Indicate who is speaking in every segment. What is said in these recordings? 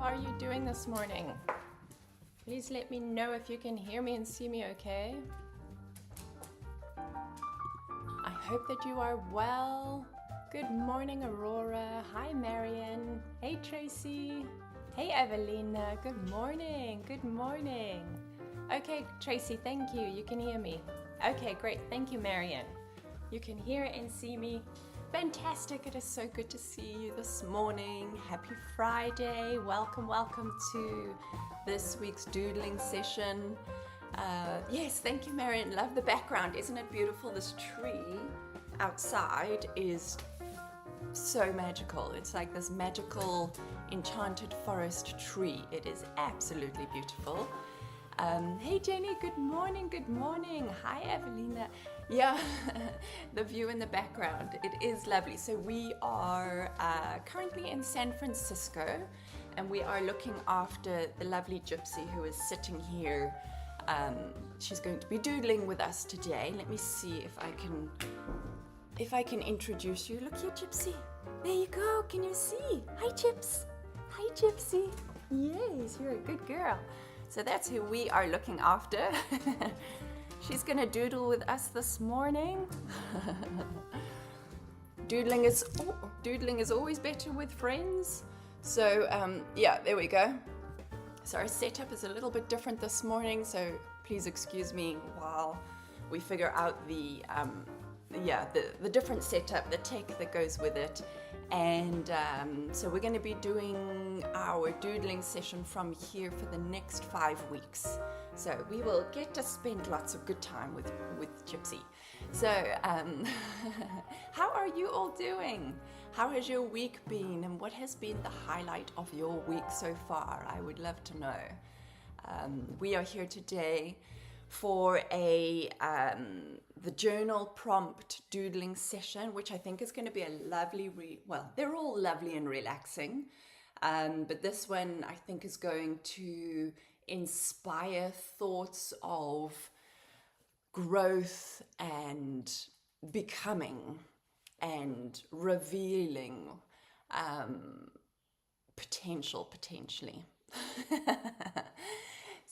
Speaker 1: are you doing this morning? Please let me know if you can hear me and see me okay. I hope that you are well. Good morning, Aurora. Hi, Marion. Hey, Tracy. Hey, Evelina. Good morning. Good morning. Okay, Tracy, thank you. You can hear me. Okay, great. Thank you, Marion. You can hear and see me. Fantastic. It is so good to see you this morning. Happy Friday. Welcome, welcome to this week's doodling session. Yes, thank you, Marion. Love the background. Isn't it beautiful? This tree outside is so magical. It's like this magical enchanted forest tree. It is absolutely beautiful. Hey Jenny, good morning, good morning. Hi Evelina. Yeah, the view in the background, it is lovely. So we are currently in San Francisco and we are looking after the lovely Gypsy who is sitting here. She's going to be doodling with us today. Let me see if I can introduce you. Look here, Gypsy. There you go. Can you see? Hi, Gyps. Hi, Gypsy. Yes, you're a good girl. So that's who we are looking after. She's gonna doodle with us this morning. Doodling is always better with friends. So yeah, there we go. So our setup is a little bit different this morning. So please excuse me while we figure out the different setup, the tech that goes with it. And so we're going to be doing our doodling session from here for the next 5 weeks. So we will get to spend lots of good time with Gypsy. So how are you all doing? How has your week been and what has been the highlight of your week so far? I would love to know. We are here today for the journal prompt doodling session, which I think is going to be a lovely, they're all lovely and relaxing, but this one I think is going to inspire thoughts of growth and becoming and revealing potentially.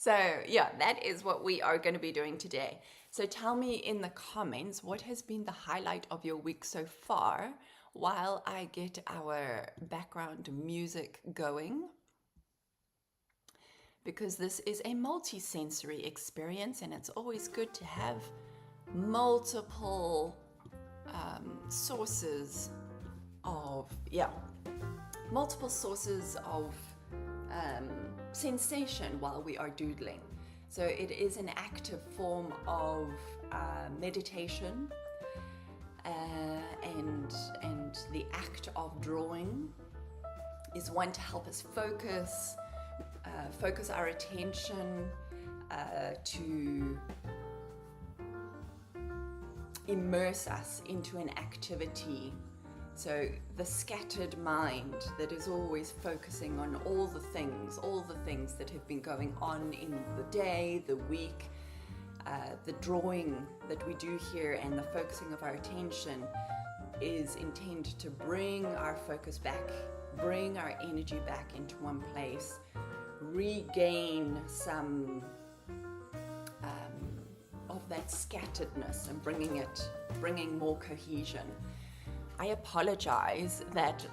Speaker 1: So yeah, that is what we are going to be doing today. So tell me in the comments what has been the highlight of your week so far while I get our background music going. Because this is a multi-sensory experience and it's always good to have multiple sources of sensation while we are doodling. So it is an active form of meditation and the act of drawing is one to help us focus our attention, to immerse us into an activity. So the scattered mind that is always focusing on all the things that have been going on in the day, the week, the drawing that we do here and the focusing of our attention is intended to bring our focus back, bring our energy back into one place, regain some of that scatteredness and bringing more cohesion. I apologize that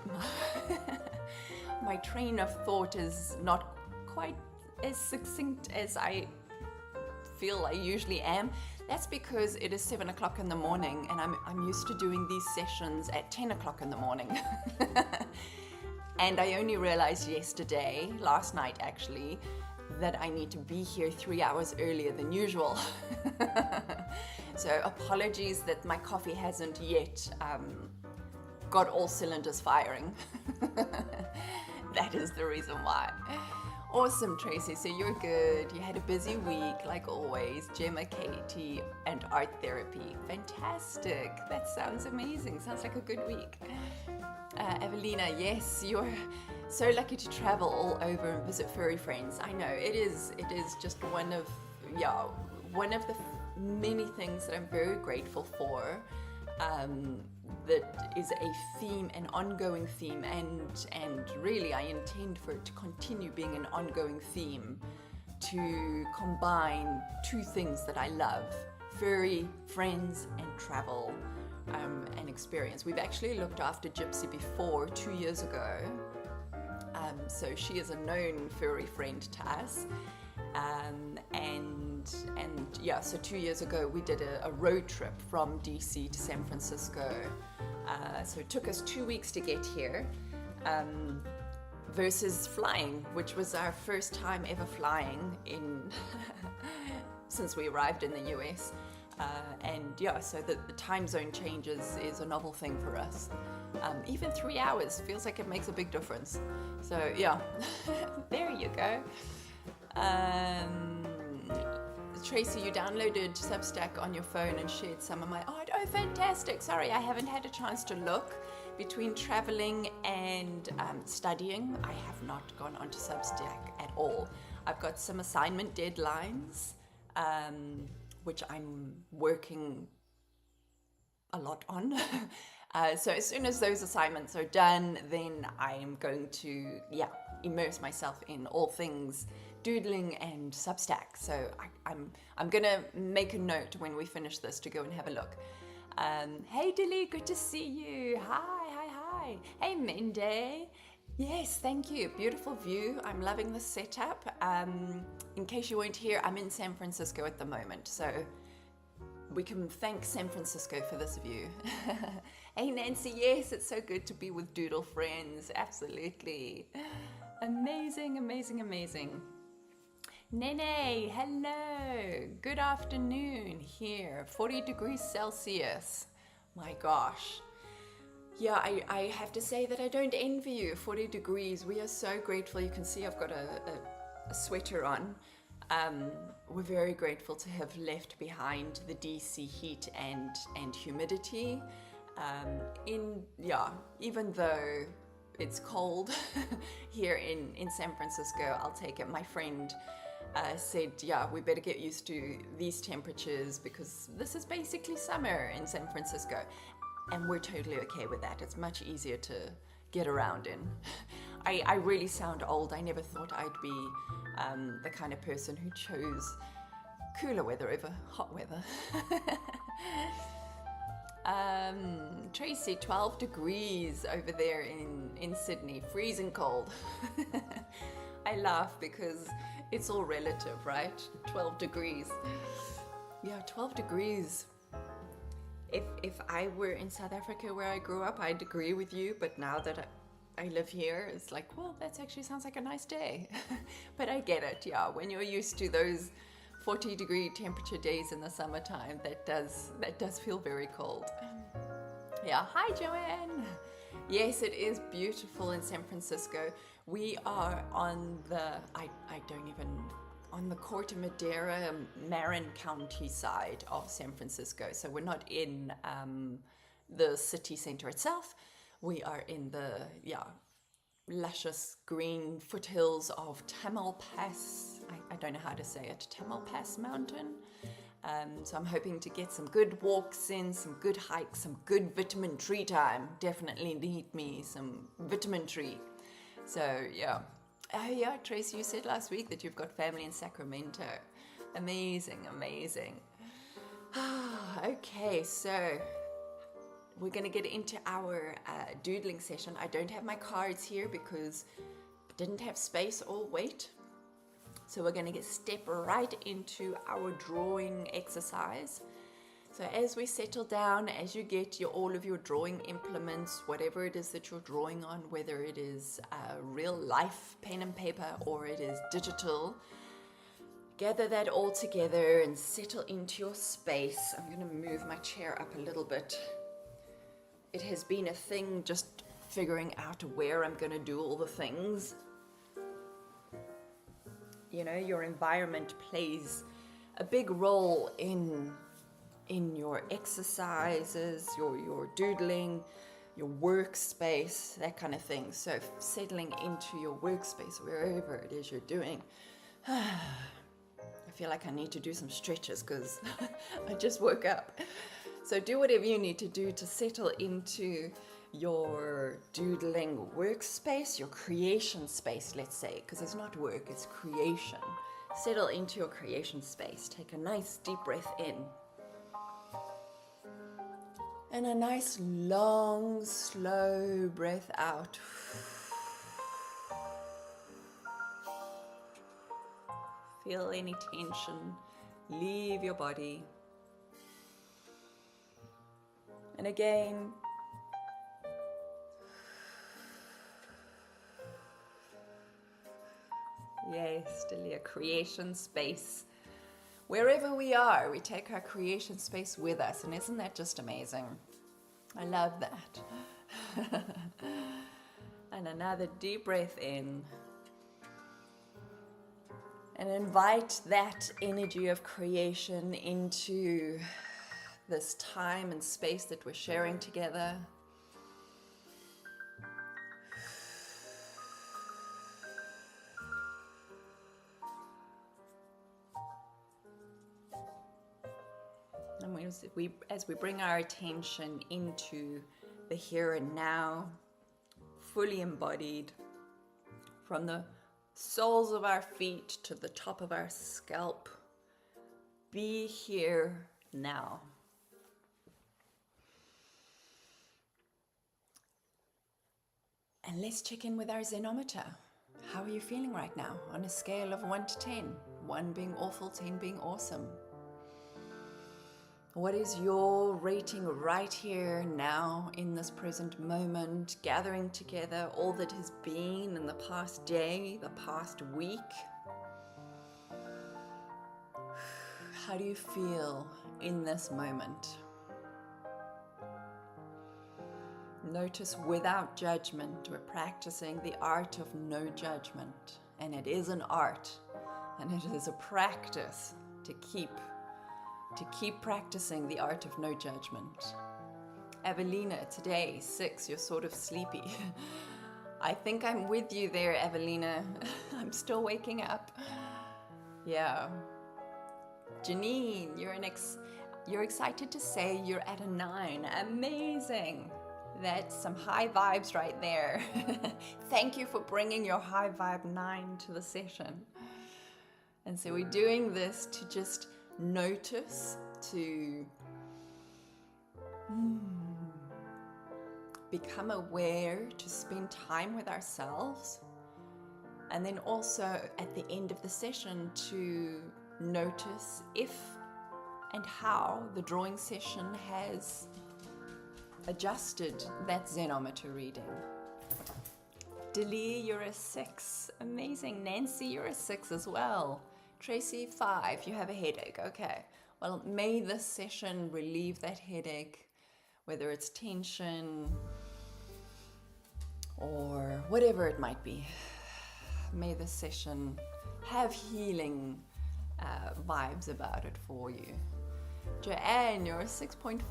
Speaker 1: my train of thought is not quite as succinct as I feel I usually am. That's because it is 7 o'clock in the morning and I'm used to doing these sessions at 10 o'clock in the morning. And I only realized last night actually, that I need to be here 3 hours earlier than usual. So apologies that my coffee hasn't yet got all cylinders firing. That is the reason why. Awesome, Tracy. So you're good. You had a busy week, like always. Gemma, Katie, and art therapy. Fantastic. That sounds amazing. Sounds like a good week. Evelina, yes, you're so lucky to travel all over and visit furry friends. I know it is just one of the many things that I'm very grateful for.
Speaker 2: that is a theme, an ongoing theme, and really I intend for it to continue being an ongoing theme, to combine two things that I love: furry friends and travel and experience. We've actually looked after Gypsy before 2 years ago, so she is a known furry friend to us, and yeah, so 2 years ago we did a road trip from DC to San Francisco. So it took us 2 weeks to get here, versus flying, which was our first time ever flying in since we arrived in the US. And yeah, so the time zone changes is a novel thing for us. Even 3 hours feels like it makes a big difference. So yeah, there you go. Tracy, you downloaded Substack on your phone and shared some of my art. Oh, fantastic. Sorry, I haven't had a chance to look. Between traveling and studying, I have not gone onto Substack at all. I've got some assignment deadlines, which I'm working a lot on. So as soon as those assignments are done, then I'm going to, immerse myself in all things doodling and Substack. So I'm gonna make a note when we finish this to go and have a look. Hey Dilly, good to see you. Hi. Hey Mende. Yes, thank you. Beautiful view. I'm loving the setup. In case you weren't here, I'm in San Francisco at the moment, so we can thank San Francisco for this view. Hey Nancy, yes, it's so good to be with Doodle friends. Absolutely. Amazing. Nene, hello. Good afternoon here. 40 degrees Celsius. My gosh. Yeah, I have to say that I don't envy you. 40 degrees. We are so grateful. You can see I've got a sweater on. We're very grateful to have left behind the DC heat and humidity. Even though it's cold here in San Francisco, I'll take it. My friend said, we better get used to these temperatures because this is basically summer in San Francisco. And we're totally okay with that. It's much easier to get around in. I really sound old. I never thought I'd be the kind of person who chose cooler weather over hot weather. Tracy, 12 degrees over there in Sydney, freezing cold. I laugh because it's all relative, right? 12 degrees. Yeah, 12 degrees. If I were in South Africa where I grew up, I'd agree with you, but now that I live here, it's like, well, that actually sounds like a nice day. But I get it, yeah. When you're used to those 40-degree temperature days in the summertime, that does feel very cold. Yeah, hi Joanne. Yes, it is beautiful in San Francisco. We are on the, on the Corte Madera, Marin County side of San Francisco. So we're not in the city center itself. We are in the, luscious green foothills of Tamalpais. I don't know how to say it, Tamalpais Mountain. So I'm hoping to get some good walks in, some good hikes, some good vitamin tree time. Definitely need me some vitamin tree. So yeah. Oh yeah, Tracy, you said last week that you've got family in Sacramento. Amazing. Okay, so we're going to get into our doodling session. I don't have my cards here because I didn't have space or weight. So we're going to step right into our drawing exercise. So as we settle down, as you get all of your drawing implements, whatever it is that you're drawing on, whether it is real life pen and paper or it is digital, gather that all together and settle into your space. I'm going to move my chair up a little bit. It has been a thing just figuring out where I'm going to do all the things. You know, your environment plays a big role in your exercises, your doodling, your workspace, that kind of thing. So settling into your workspace, wherever it is you're doing. I feel like I need to do some stretches because I just woke up. So do whatever you need to do to settle into your doodling workspace, your creation space, let's say, because it's not work, it's creation. Settle into your creation space. Take a nice deep breath in. And a nice long, slow breath out. Feel any tension leave your body. And again, yes, still your creation space. Wherever we are, we take our creation space with us. And isn't that just amazing? I love that. And another deep breath in. And invite that energy of creation into this time and space that we're sharing together. And as we bring our attention into the here and now, fully embodied, from the soles of our feet to the top of our scalp, be here now. And let's check in with our Zenometer. How are you feeling right now on a scale of 1 to 10? 1 being awful, 10 being awesome. What is your rating right here now in this present moment, gathering together all that has been in the past day, the past week? How do you feel in this moment? Notice without judgment. We're practicing the art of no judgment. And it is an art, and it is a practice to keep practicing the art of no judgment. Evelina, today, 6, you're sort of sleepy. I think I'm with you there, Evelina. I'm still waking up. Yeah. Janine, you're excited to say you're at a 9. Amazing. That's some high vibes right there. Thank you for bringing your high vibe 9 to the session. And so we're doing this to just notice, to become aware, to spend time with ourselves, and then also at the end of the session to notice if and how the drawing session has adjusted that Zenometer reading. Delee, you're a 6. Amazing. Nancy, you're a 6 as well. Tracy, 5. You have a headache. Okay. Well, may this session relieve that headache, whether it's tension or whatever it might be. May this session have healing vibes about it for you. Joanne, you're a 6.5.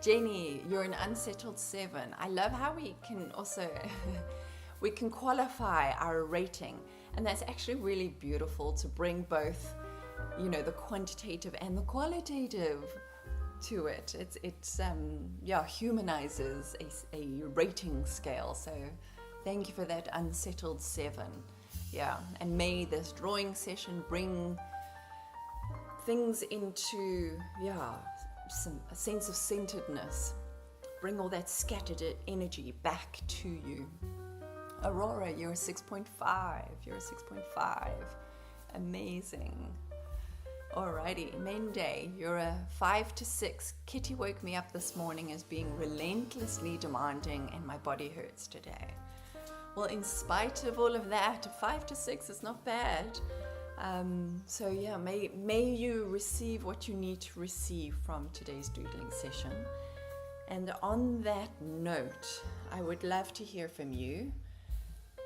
Speaker 2: Jenny, you're an unsettled 7. I love how we can also we can qualify our rating, and that's actually really beautiful to bring both, the quantitative and the qualitative to it. It's humanizes a rating scale. So thank you for that unsettled 7. Yeah, and may this drawing session bring things into a sense of centeredness. Bring all that scattered energy back to you. Aurora, you're a 6.5. You're a 6.5. Amazing. Alrighty, Mende, you're a 5 to 6. Kitty woke me up this morning as being relentlessly demanding and my body hurts today. Well, in spite of all of that, a 5 to 6 is not bad. May you receive what you need to receive from today's doodling session. And on that note, I would love to hear from you,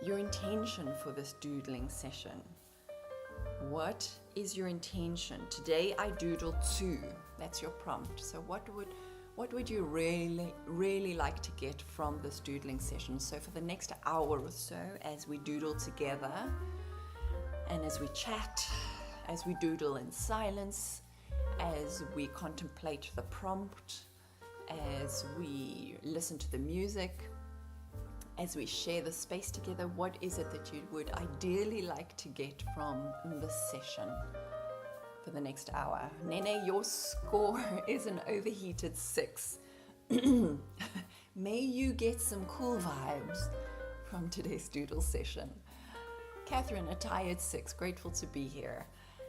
Speaker 2: your intention for this doodling session. What is your intention? Today I doodle 2. That's your prompt. So what would you really like to get from this doodling session? So for the next hour or so, as we doodle together, and as we chat, as we doodle in silence, as we contemplate the prompt, as we listen to the music, as we share the space together, what is it that you would ideally like to get from this session for the next hour? Nene, your score is an overheated 6. May you get some cool vibes from today's doodle session. Catherine, a tired 6, grateful to be here.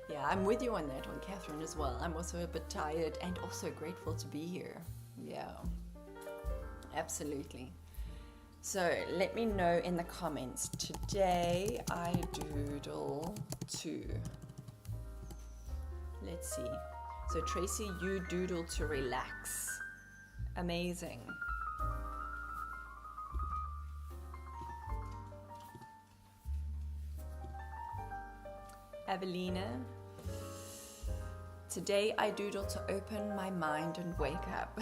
Speaker 2: Yeah, I'm with you on that one, Catherine, as well. I'm also a bit tired and also grateful to be here. Yeah, absolutely. So let me know in the comments. Today I doodle to, let's see. So Tracy, you doodle to relax. Amazing. Evelina, today I doodle to open my mind and wake up.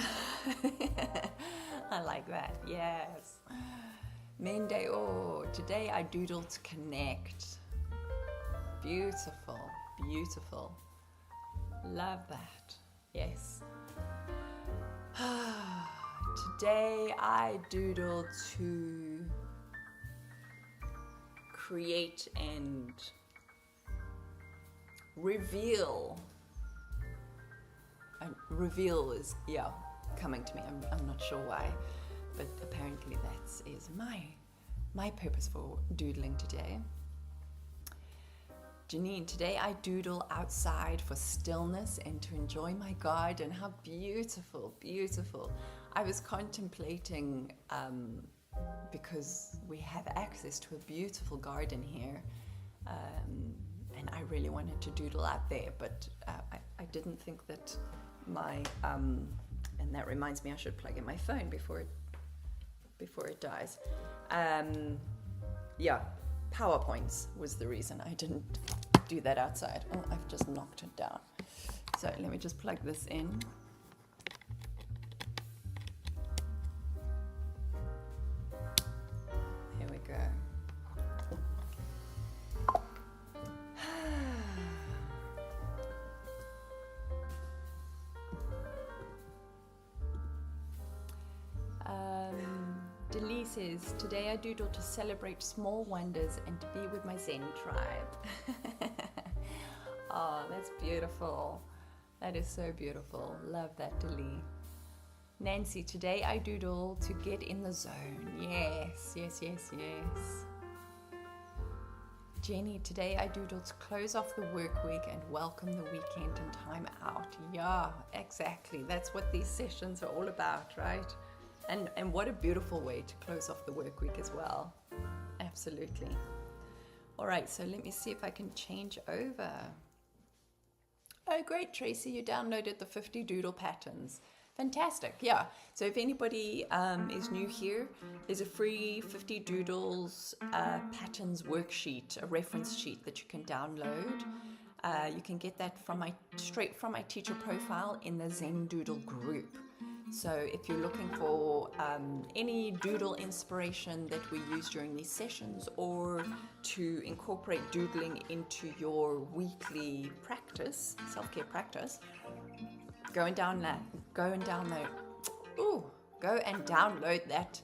Speaker 2: I like that, yes. Mende, oh, today I doodle to connect. Beautiful, beautiful. Love that, yes. Today I doodle to create and reveal. And reveal is, yeah, coming to me. I'm not sure why, but apparently that is my purpose for doodling today. Janine, today I doodle outside for stillness and to enjoy my garden. How beautiful, beautiful. I was contemplating, because we have access to a beautiful garden here, and I really wanted to doodle out there, but I didn't think that my, and that reminds me I should plug in my phone before it dies. Yeah, PowerPoints was the reason I didn't do that outside. Oh, I've just knocked it down. So let me just plug this in. Here we go. Delee says, today I doodle to celebrate small wonders and to be with my Zen tribe. Oh, that's beautiful. That is so beautiful. Love that, Delee. Nancy, today I doodle to get in the zone. Yes, yes, yes, yes. Jenny, today I doodle to close off the work week and welcome the weekend and time out. Yeah, exactly. That's what these sessions are all about, right? And what a beautiful way to close off the work week as well. Absolutely. All right, so let me see if I can change over. Oh, great, Tracy, you downloaded the 50 doodle patterns. Fantastic, yeah. So if anybody is new here, there's a free 50 doodles patterns worksheet, a reference sheet that you can download. You can get that straight from my teacher profile in the Zen Doodle group. So if you're looking for any doodle inspiration that we use during these sessions, or to incorporate doodling into your weekly practice, self-care practice, go and download that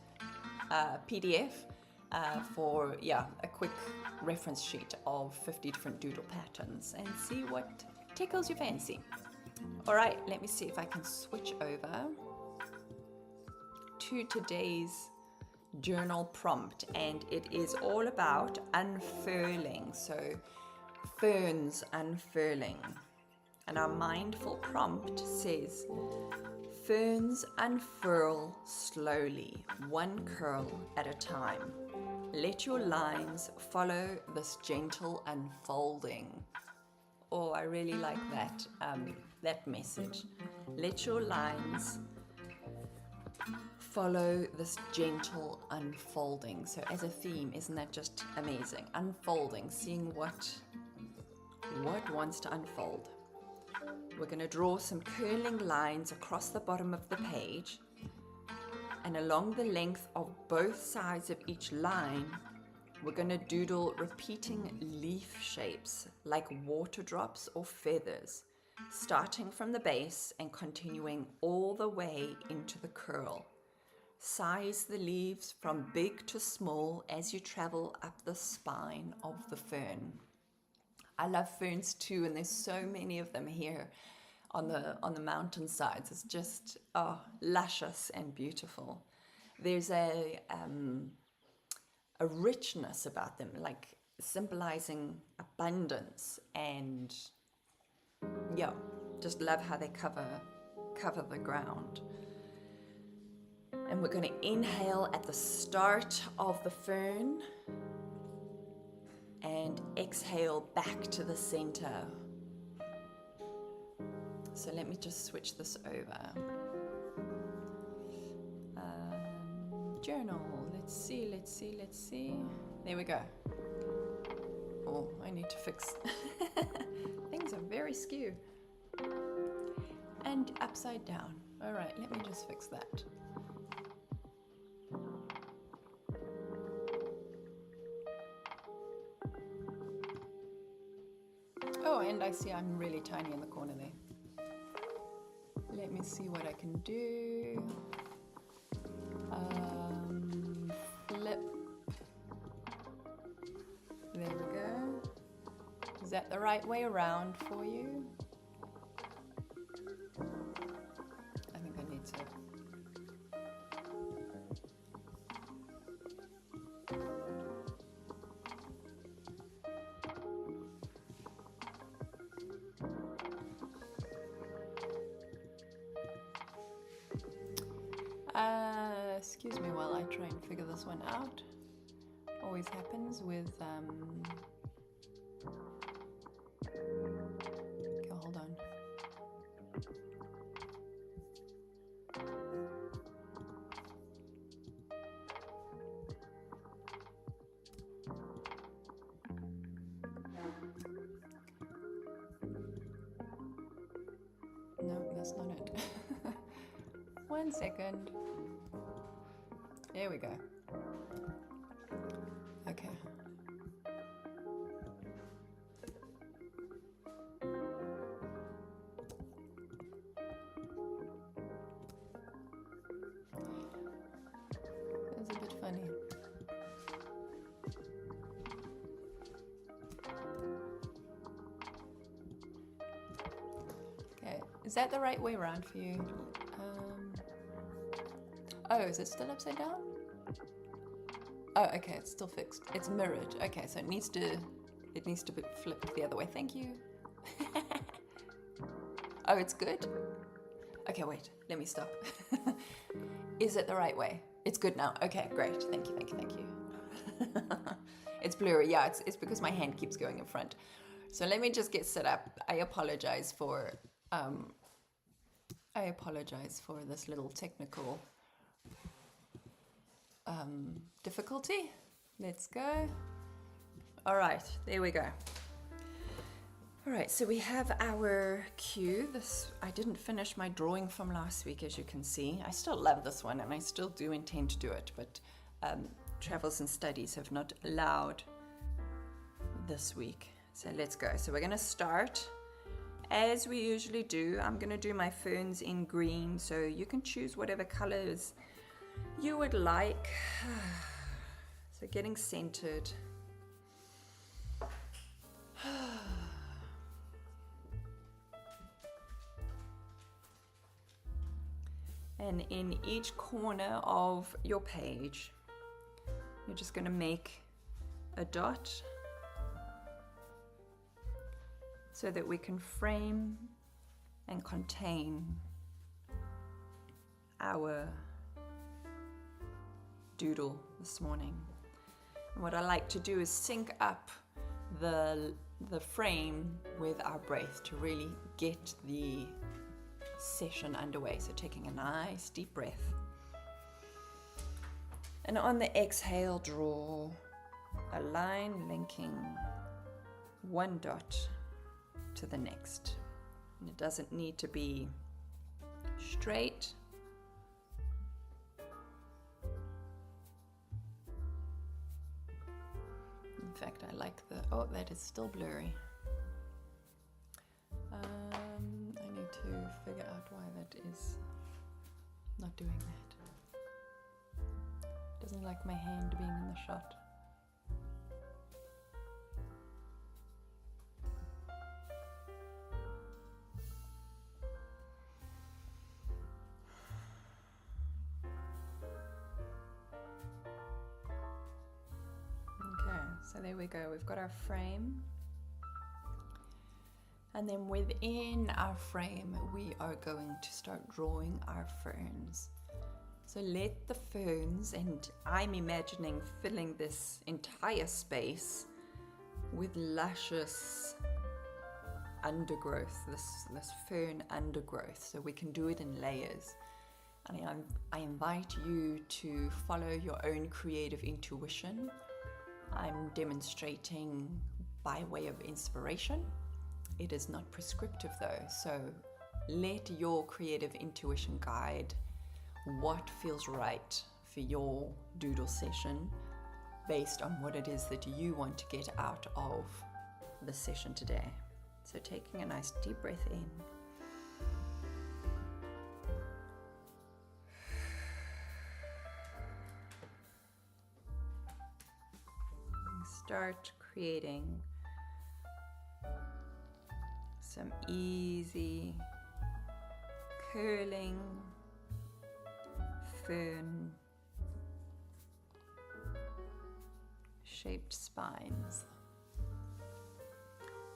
Speaker 2: PDF for a quick reference sheet of 50 different doodle patterns and see what tickles your fancy. All right, let me see if I can switch over to today's journal prompt, and it is all about unfurling. So ferns unfurling, and our mindful prompt says, ferns unfurl slowly, one curl at a time. Let your lines follow this gentle unfolding. Oh, I really like that that message. Let your lines follow this gentle unfolding. So as a theme, isn't that just amazing? Unfolding, seeing what wants to unfold. We're going to draw some curling lines across the bottom of the page, and along the length of both sides of each line, we're going to doodle repeating leaf shapes like water drops or feathers. starting from the base and continuing all the way into the curl. Size the leaves from big to small as you travel up the spine of the fern. I love ferns too, and there's so many of them here on the mountain sides. It's just luscious and beautiful. There's a richness about them, like symbolizing abundance, and yeah, just love how they cover the ground. And we're going to inhale at the start of the fern and exhale back to the center. So let me just switch this over. Journal. Let's see. There we go. Oh, I need to fix. Things are very skew. And upside down. All right, let me just fix that. Oh, and I see I'm really tiny in the corner there. Let me see what I can do. Flip. There we go. Is that the right way around for you? I think I need to. Excuse me while I try and figure this one out. Always happens with okay, hold on. No, that's not it. 1 second. There we go. Okay. That's a bit funny. Okay, is that the right way around for you? Oh, is it still upside down? Oh, okay, it's still fixed. It's mirrored. Okay, so it needs to be flipped the other way. Thank you. Oh, it's good? Okay, wait, let me stop. Is it the right way? It's good now. Okay, great. Thank you. It's blurry. Yeah, it's because my hand keeps going in front. So let me just get set up. I apologize for this little technical difficulty. Let's go. All right, there we go. All right, so we have our cue. I didn't finish my drawing from last week, as you can see. I still love this one, and I still do intend to do it, but travels and studies have not allowed this week. So let's go. So we're going to start as we usually do. I'm going to do my ferns in green, so you can choose whatever colors you would like. So getting centered. And in each corner of your page, you're just going to make a dot so that we can frame and contain our doodle this morning. And what I like to do is sync up the frame with our breath to really get the session underway. So taking a nice deep breath, and on the exhale, draw a line linking one dot to the next. And it doesn't need to be straight. In fact, I like that is still blurry. out why that is not doing that. Doesn't like my hand being in the shot. Okay, so there we go. We've got our frame. And then within our frame, we are going to start drawing our ferns. So let the ferns, and I'm imagining filling this entire space with luscious undergrowth, this fern undergrowth. So we can do it in layers. And I invite you to follow your own creative intuition. I'm demonstrating by way of inspiration. It is not prescriptive though, so let your creative intuition guide what feels right for your doodle session based on what it is that you want to get out of the session today. So taking a nice deep breath in. Start creating some easy curling fern shaped spines.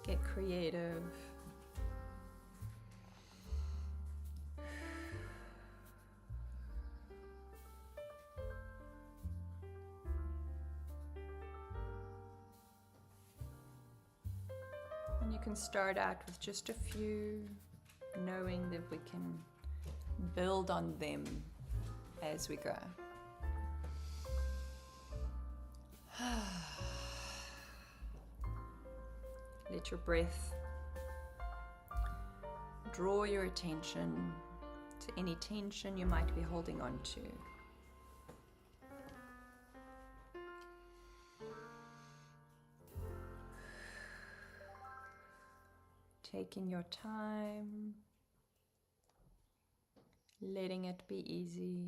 Speaker 2: Get creative. And you can start out with just a few, knowing that we can build on them as we go. Let your breath draw your attention to any tension you might be holding on to. Taking your time, letting it be easy.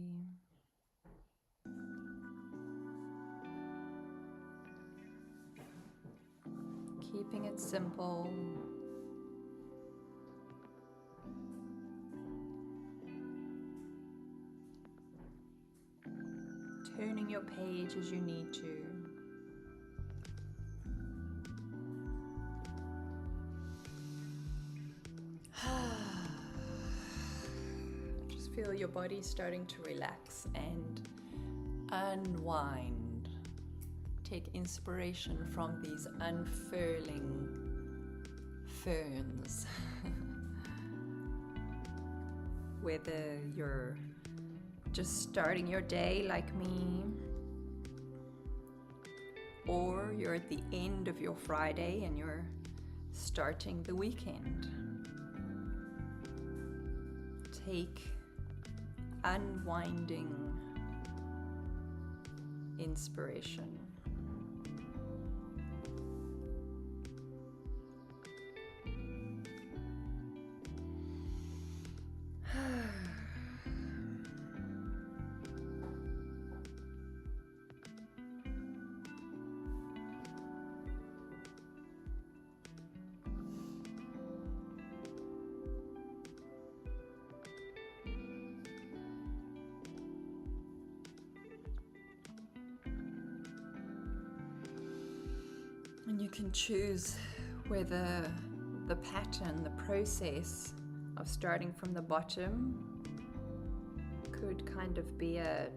Speaker 2: Keeping it simple. Turning your page as you need to. Just feel your body starting to relax and unwind. Take inspiration from these unfurling ferns. Whether you're just starting your day like me, or you're at the end of your Friday and you're starting the weekend. Take unwinding inspiration. And you can choose whether the pattern, the process of starting from the bottom could kind of be a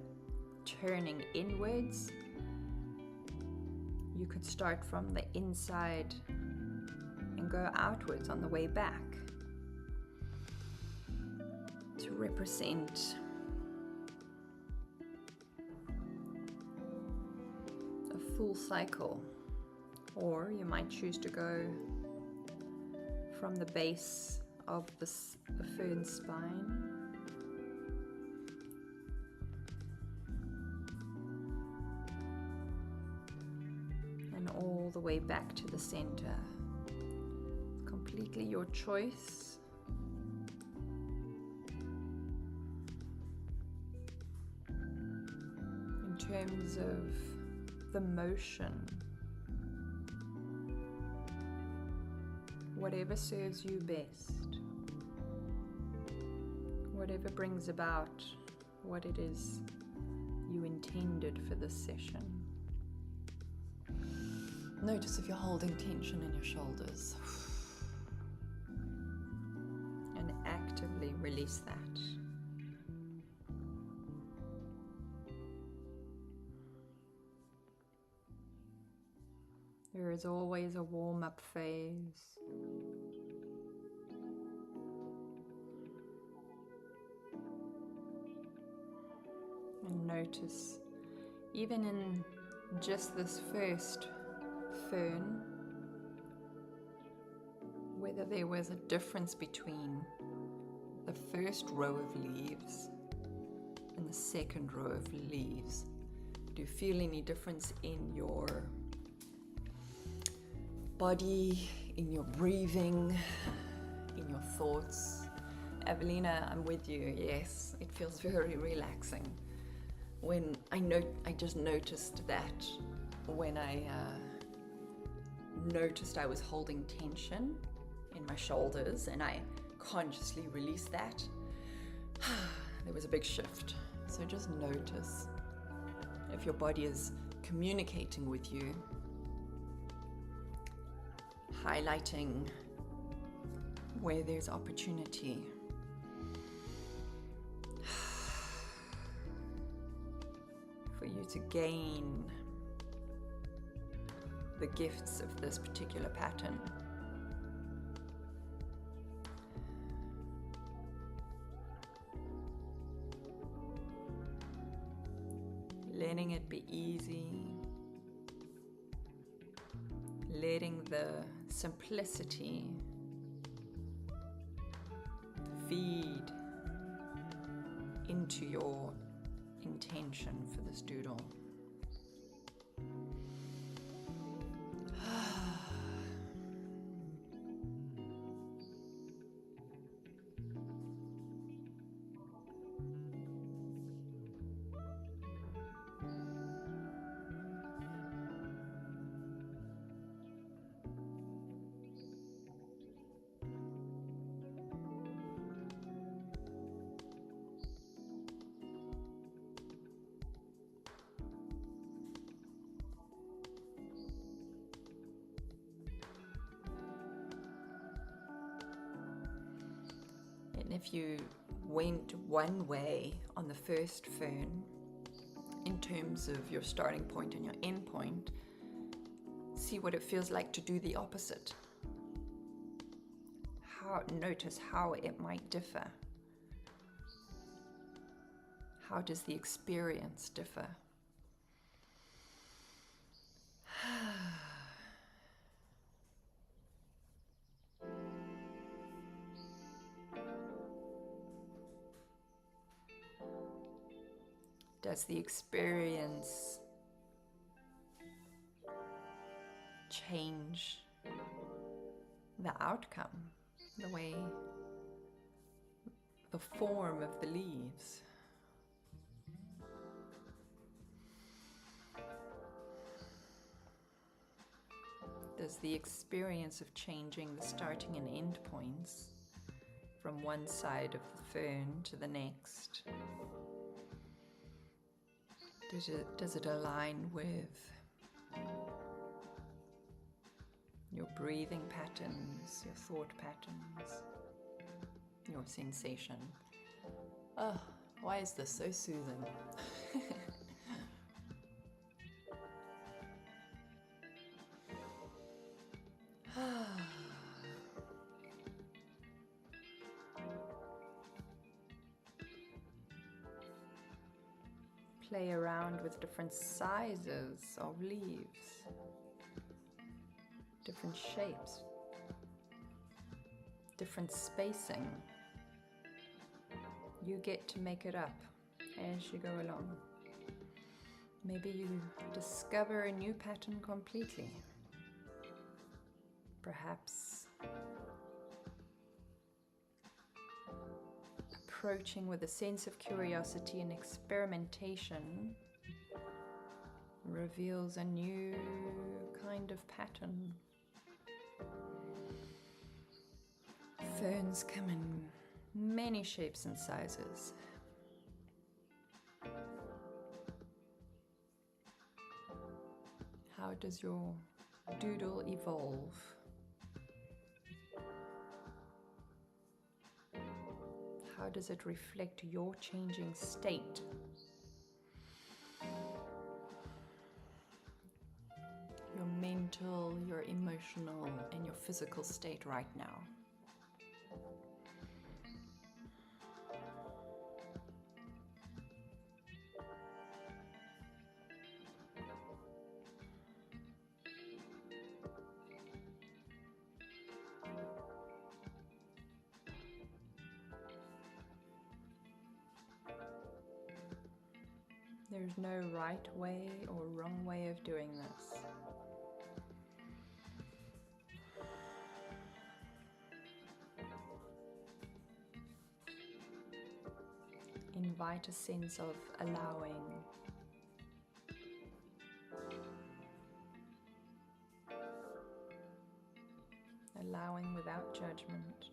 Speaker 2: turning inwards. You could start from the inside and go outwards on the way back to represent a full cycle. Or you might choose to go from the base of the fern spine and all the way back to the center. Completely your choice. terms of the motion. Whatever serves you best. Whatever brings about what it is you intended for this session. Notice if you're holding tension in your shoulders. And actively release that. There is always a warm-up phase. And notice, even in just this first fern, whether there was a difference between the first row of leaves and the second row of leaves. Do you feel any difference in your body, in your breathing, in your thoughts? Evelina, I'm with you. Yes, it feels very relaxing. When I just noticed that when I noticed I was holding tension in my shoulders and I consciously released that, there was a big shift. So just notice if your body is communicating with you, highlighting where there's opportunity. For you to gain the gifts of this particular pattern. Letting it be easy. Letting the simplicity feed into your intention for this doodle. And if you went one way on the first fern, in terms of your starting point and your end point, see what it feels like to do the opposite. Notice how it might differ. How does the experience differ? Does the experience change the outcome, the way, the form of the leaves? Does the experience of changing the starting and end points from one side of the fern to the next, does it align with your breathing patterns, your thought patterns, your sensation? Oh, why is this so soothing? Play around with different sizes of leaves, different shapes, different spacing. You get to make it up as you go along. Maybe you discover a new pattern completely. Perhaps approaching with a sense of curiosity and experimentation
Speaker 1: reveals a new kind of pattern. Ferns come in many shapes and sizes. How does your doodle evolve? How does it reflect your changing state? Your mental, your emotional, and your physical state right now. There's no right way or wrong way of doing this. Invite a sense of allowing. Allowing without judgment.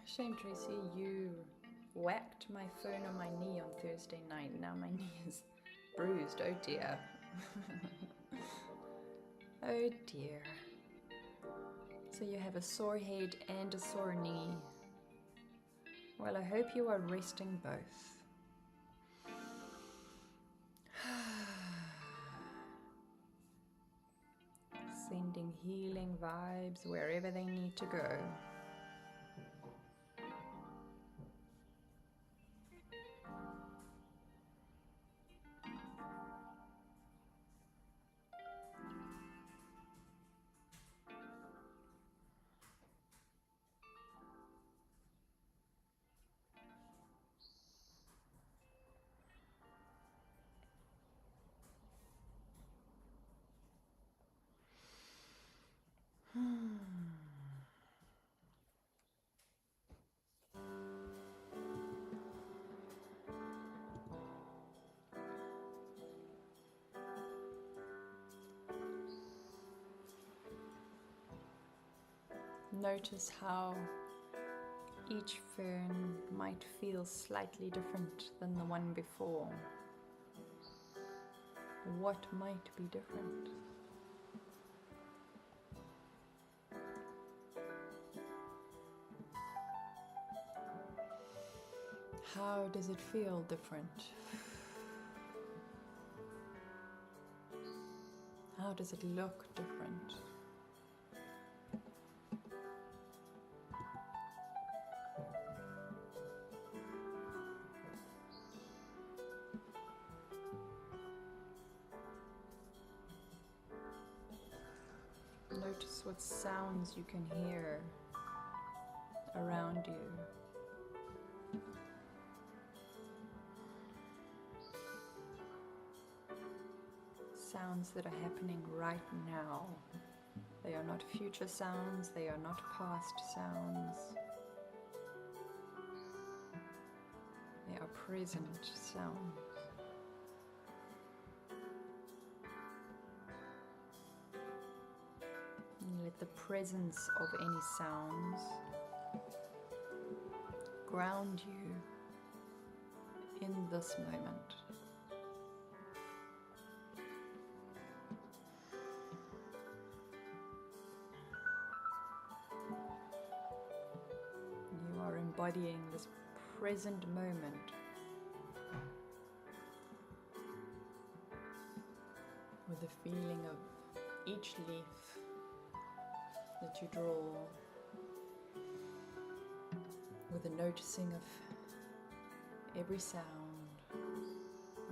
Speaker 1: Shame, Tracy, you whacked my phone on my knee on Thursday night. Now my knee is bruised. Oh dear. Oh dear. So you have a sore head and a sore knee. Well, I hope you are resting both. Sending healing vibes wherever they need to go. Notice how each fern might feel slightly different than the one before. What might be different? How does it feel different? How does it look different? Notice what sounds you can hear around you. Sounds that are happening right now. They are not future sounds, they are not past sounds. They are present sounds. And let the presence of any sounds ground you in this moment. You are embodying this present moment with the feeling of each leaf that you draw, with the noticing of every sound,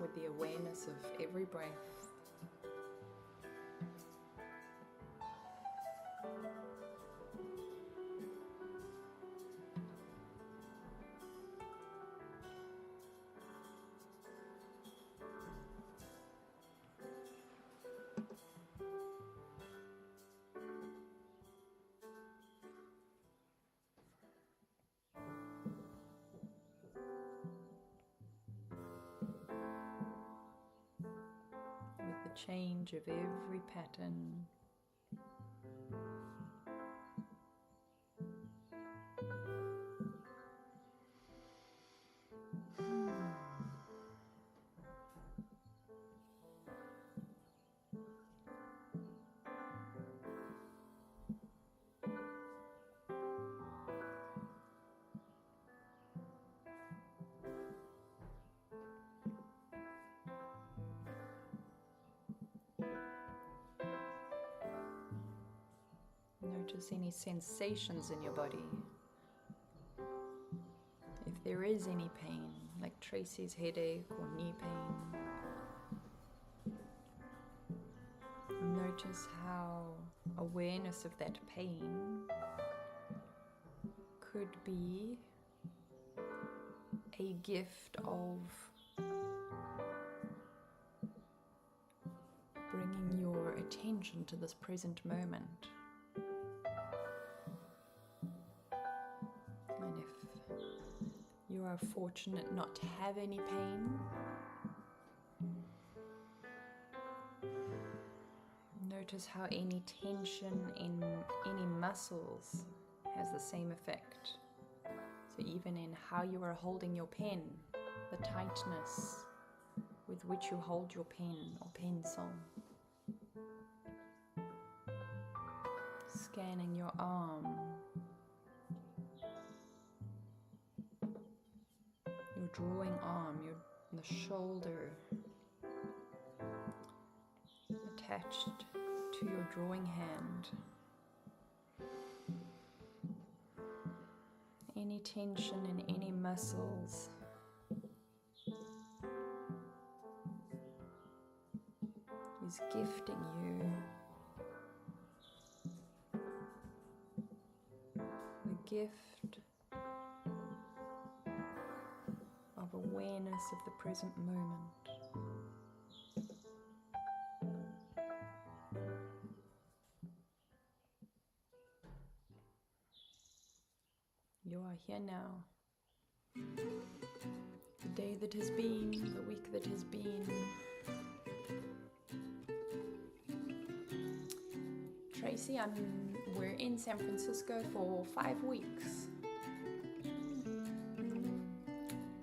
Speaker 1: with the awareness of every breath. change of every pattern. Notice any sensations in your body. If there is any pain, like Tracy's headache or knee pain, notice how awareness of that pain could be a gift of bringing your attention to this present moment. And if you are fortunate not to have any pain, notice how any tension in any muscles has the same effect. So even in how you are holding your pen, the tightness with which you hold your pen or pencil. Scanning your arm, your drawing arm, the shoulder attached to your drawing hand. Any tension in any muscles is gifting you the gift of awareness of the present moment. You are here now. The day that has been, the week that has been. Tracy, we're in San Francisco for 5 weeks.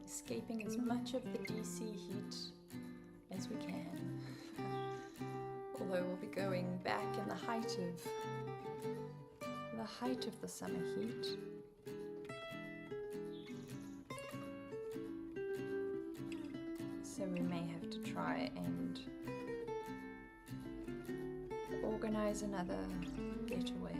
Speaker 1: Escaping as much of the DC heat as we can. Although we'll be going back in the height of the summer heat. So we may have to try and organize another getaway.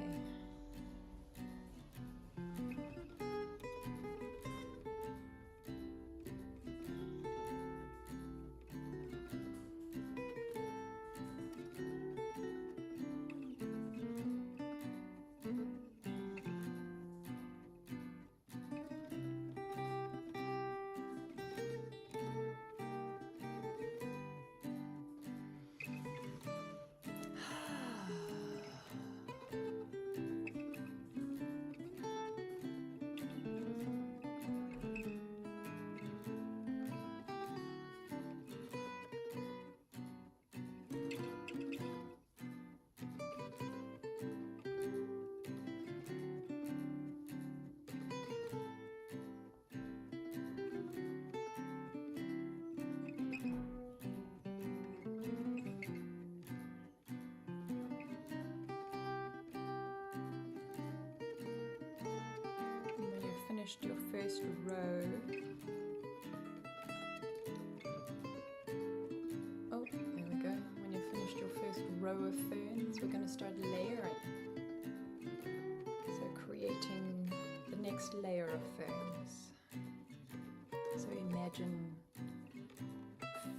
Speaker 1: Finished your first row. Oh, there we go. When you've finished your first row of ferns, we're going to start layering. So creating the next layer of ferns. So imagine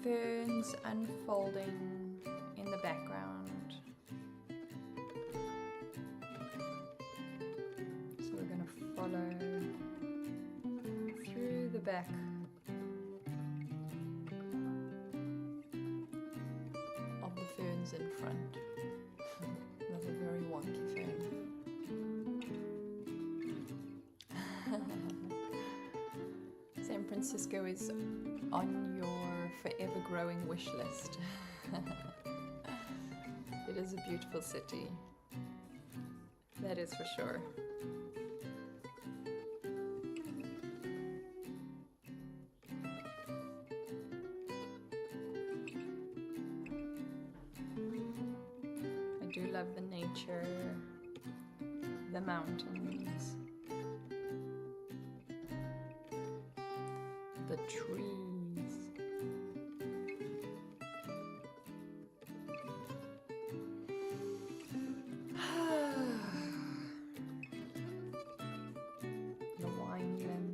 Speaker 1: ferns unfolding in the background. So we're going to follow the back of the ferns in front. That's a very wonky fern. San Francisco is on your forever growing wish list.
Speaker 2: It is a beautiful city. That is for sure. I do love the nature, the mountains, the trees. The winelands.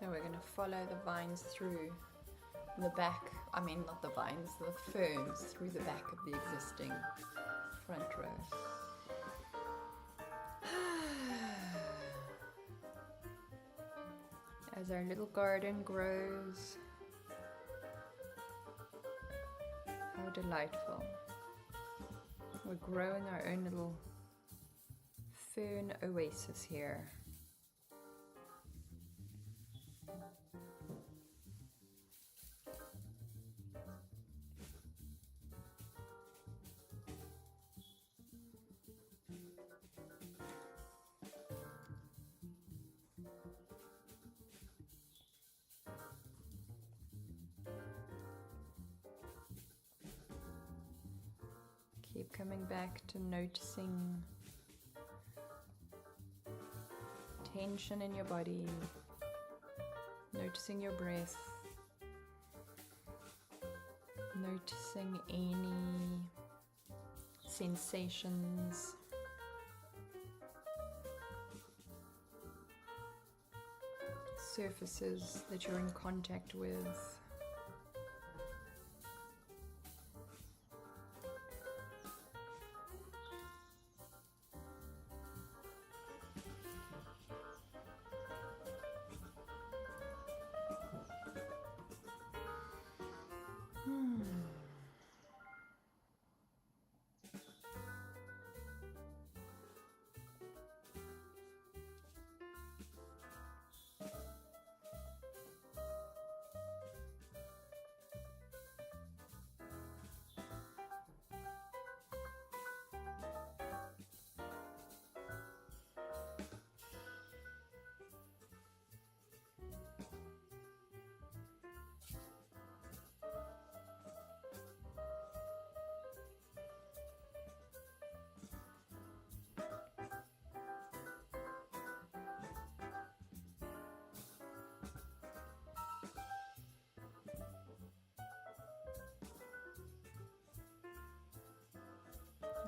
Speaker 2: So we're going to follow the vines through the back, not the vines, the ferns through the back of the existing front row. As our little garden grows, how delightful. We're growing our own little fern oasis here. Keep coming back to noticing tension in your body, noticing your breath, noticing any sensations, surfaces that you're in contact with.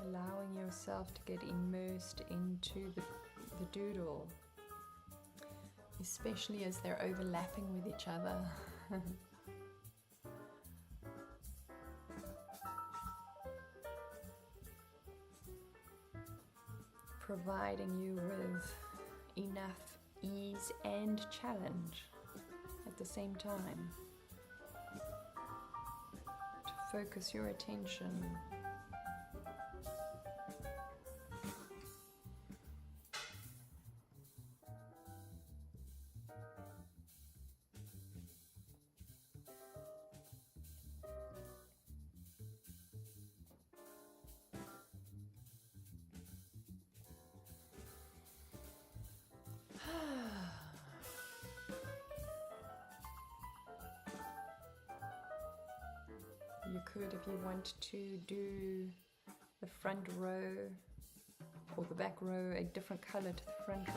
Speaker 2: Allowing yourself to get immersed into the doodle, especially as they're overlapping with each other. Providing you with enough ease and challenge at at the same time. To focus your attention. You could, if you want to, do the front row or the back row a different color to the front row.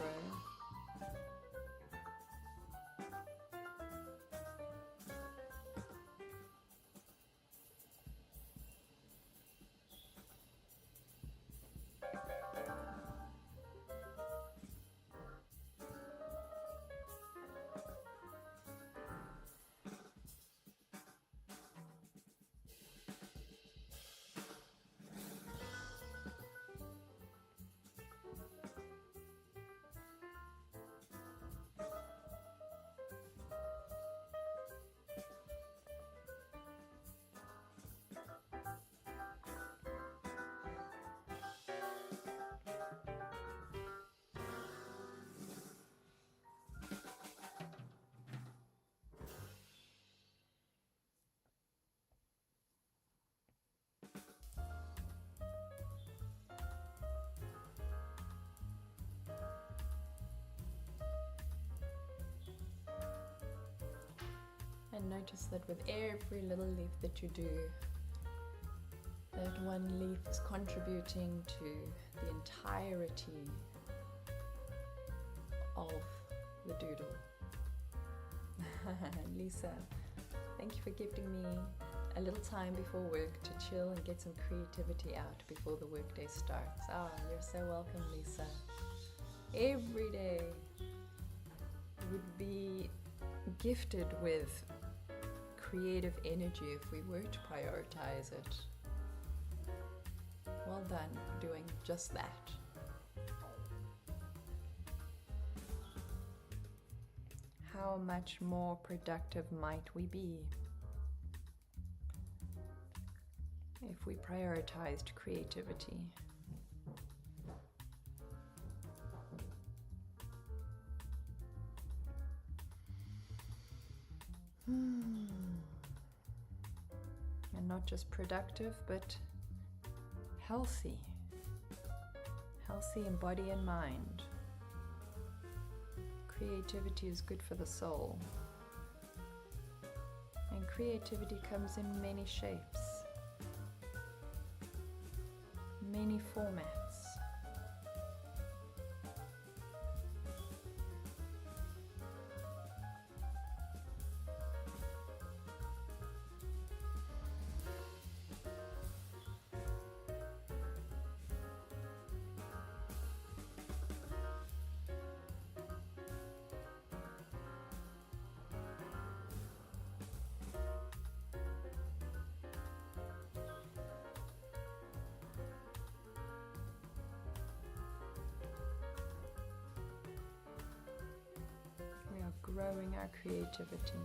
Speaker 2: And notice that with every little leaf that you do, that one leaf is contributing to the entirety of the doodle. Lisa, thank you for gifting me a little time before work to chill and get some creativity out before the workday starts. Ah, you're so welcome, Lisa. Every day would be gifted with creative energy if we were to prioritize it. Well done doing just that. How much more productive might we be if we prioritized creativity? And not just productive, but healthy. Healthy in body and mind. Creativity is good for the soul. And creativity comes in many shapes, many formats. Growing our creativity.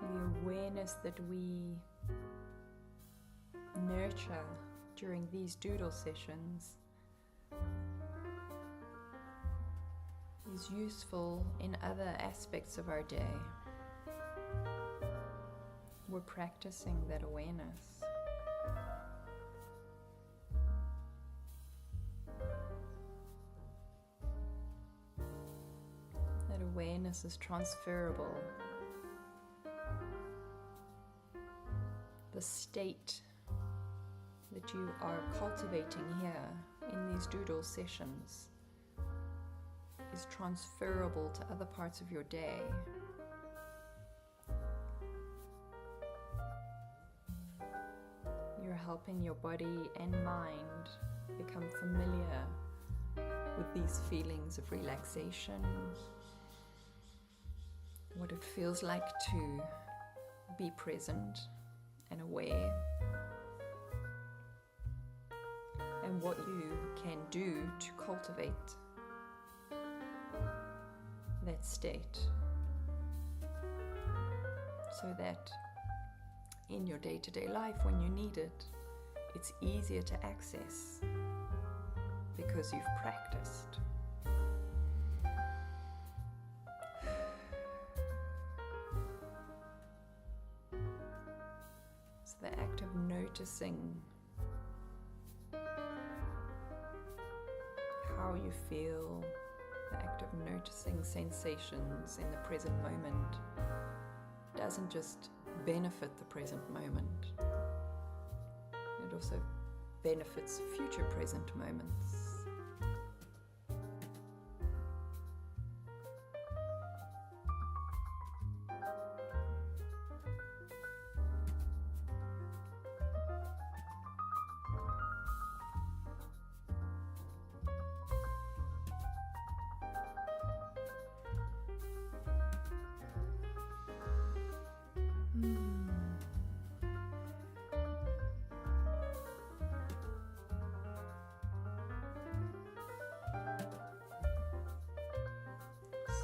Speaker 2: The awareness that we nurture during these doodle sessions is useful in other aspects of our day. We're practicing that awareness. That awareness is transferable. The state that you are cultivating here in these doodle sessions is transferable to other parts of your day. You're helping your body and mind become familiar with these feelings of relaxation, what it feels like to be present and aware, and what you can do to cultivate that state so that in your day-to-day life, when you need it, it's easier to access because you've practiced. So the act of noticing how you feel, the act of noticing sensations in the present moment doesn't just benefit the present moment, it also benefits future present moments.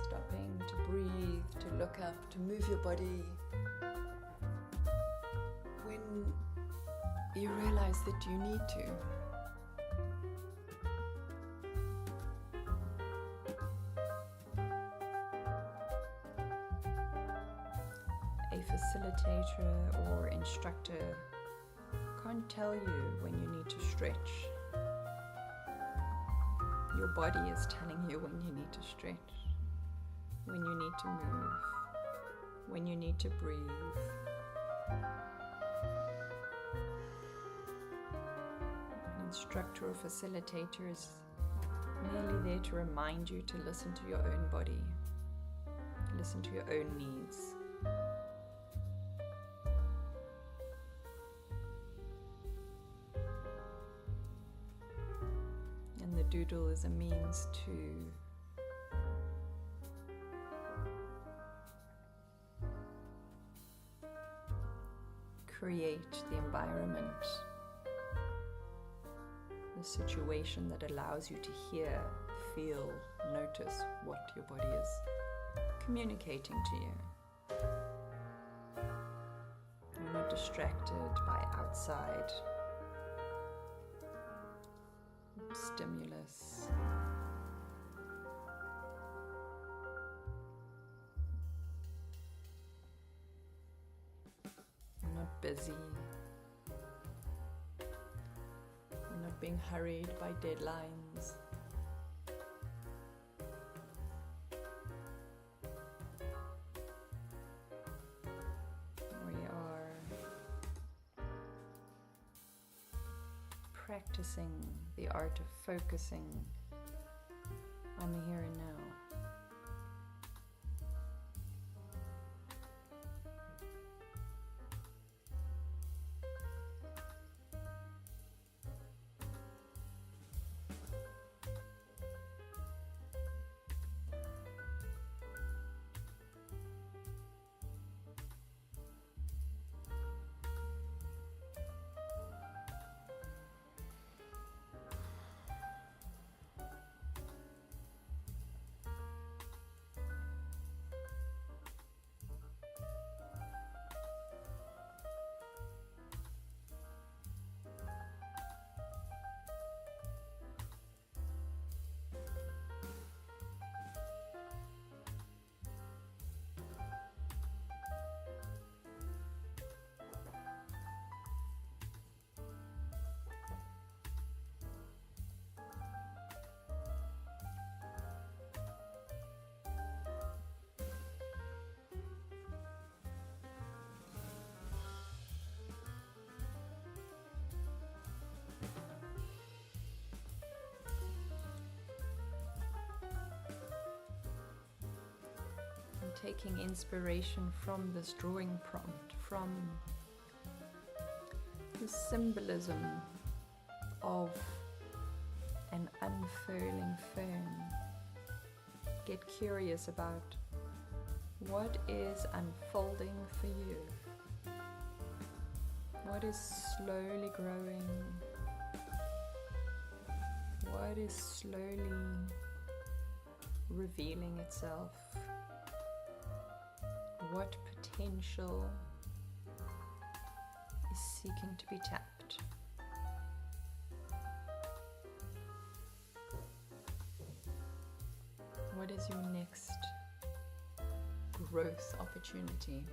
Speaker 2: Stopping to breathe, to look up, to move your body. When you realize that you need to. A facilitator or instructor can't tell you when you need to stretch. Your body is telling you when you need to stretch, when you need to move, when you need to breathe. An instructor or facilitator is merely there to remind you to listen to your own body, listen to your own needs. And the doodle is a means to create the environment, the situation that allows you to hear, feel, notice what your body is communicating to you. You're not distracted by outside stimulus. You're not busy. You're not being hurried by deadlines. We are practicing the art of focusing on the here and now. taking inspiration from this drawing prompt, from the symbolism of an unfurling fern. Get curious about what is unfolding for you. What is slowly growing? What is slowly revealing itself? What potential is seeking to be tapped? What is your next growth opportunity?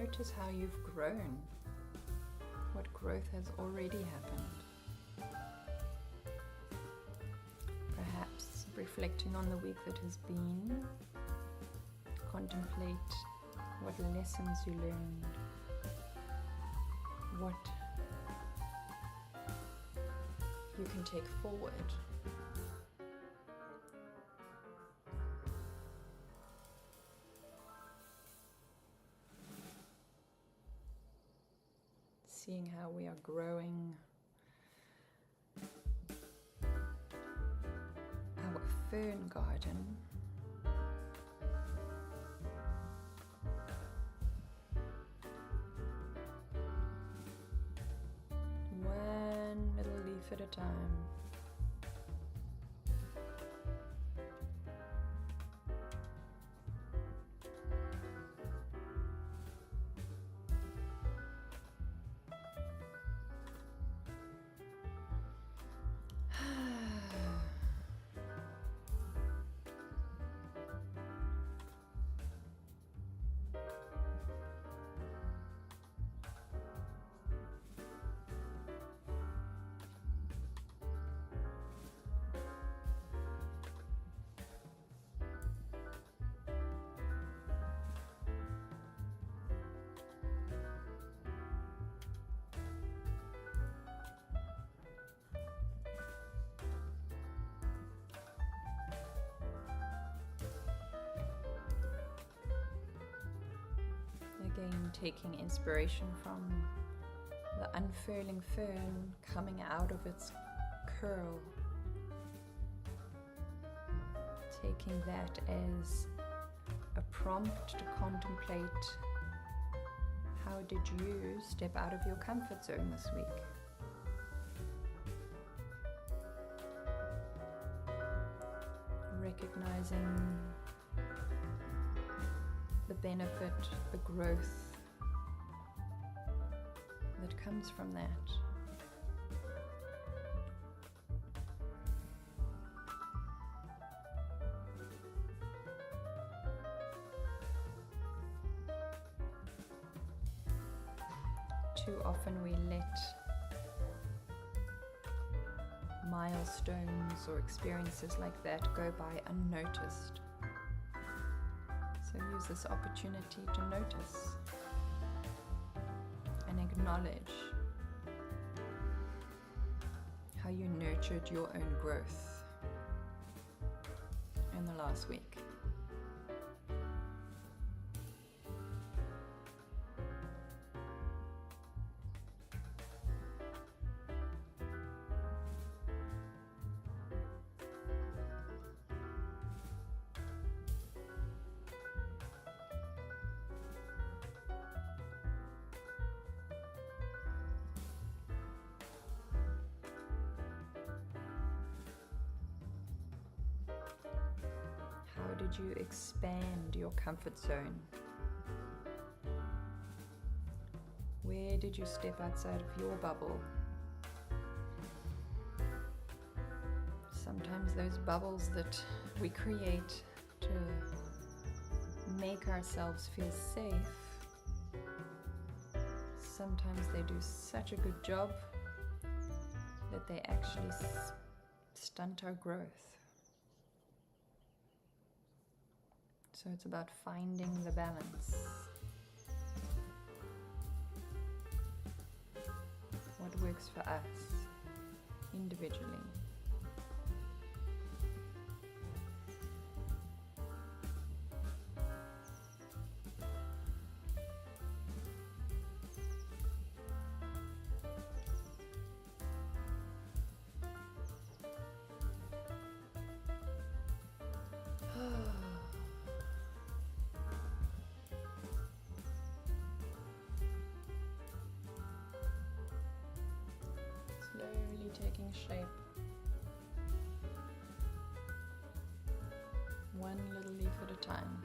Speaker 2: Notice how you've grown, what growth has already happened. Perhaps reflecting on the week that has been, contemplate what lessons you learned, what you can take forward. Seeing how we are growing our fern garden. One little leaf at a time. Again, taking inspiration from the unfurling fern coming out of its curl. Taking that as a prompt to contemplate, how did you step out of your comfort zone this week? Recognizing the benefit, the growth that comes from that. Too often we let milestones or experiences like that go by unnoticed. So use this opportunity to notice and acknowledge how you nurtured your own growth in the last week. How did you expand your comfort zone? Where did you step outside of your bubble? Sometimes those bubbles that we create to make ourselves feel safe, sometimes they do such a good job that they actually stunt our growth. So it's about finding the balance. What works for us individually. Slowly taking shape. One little leaf at a time.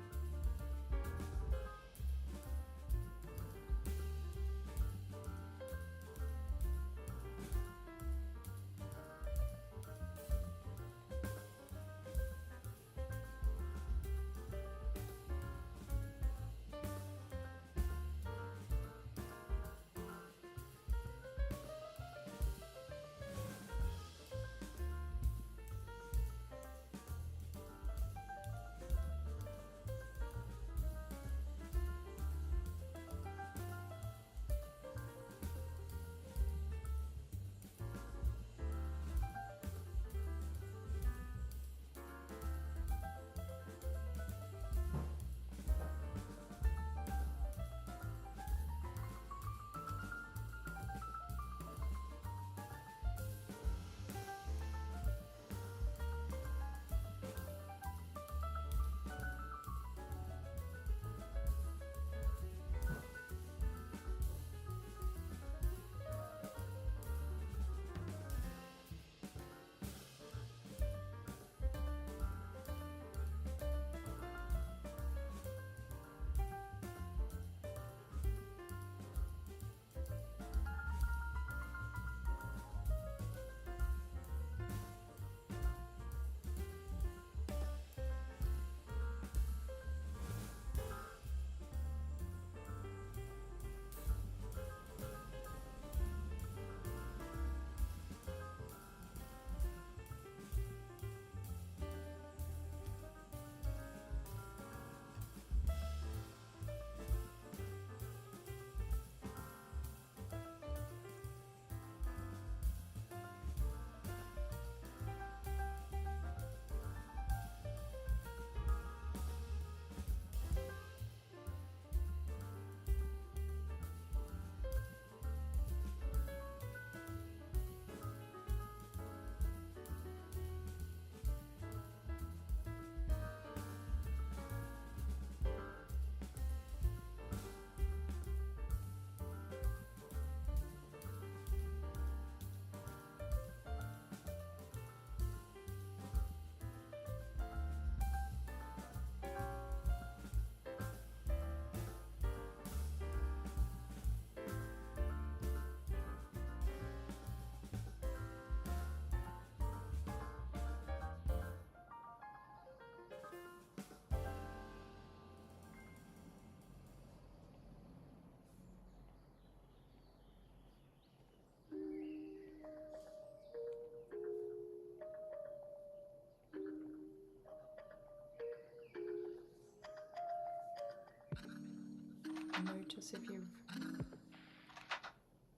Speaker 2: Notice if you've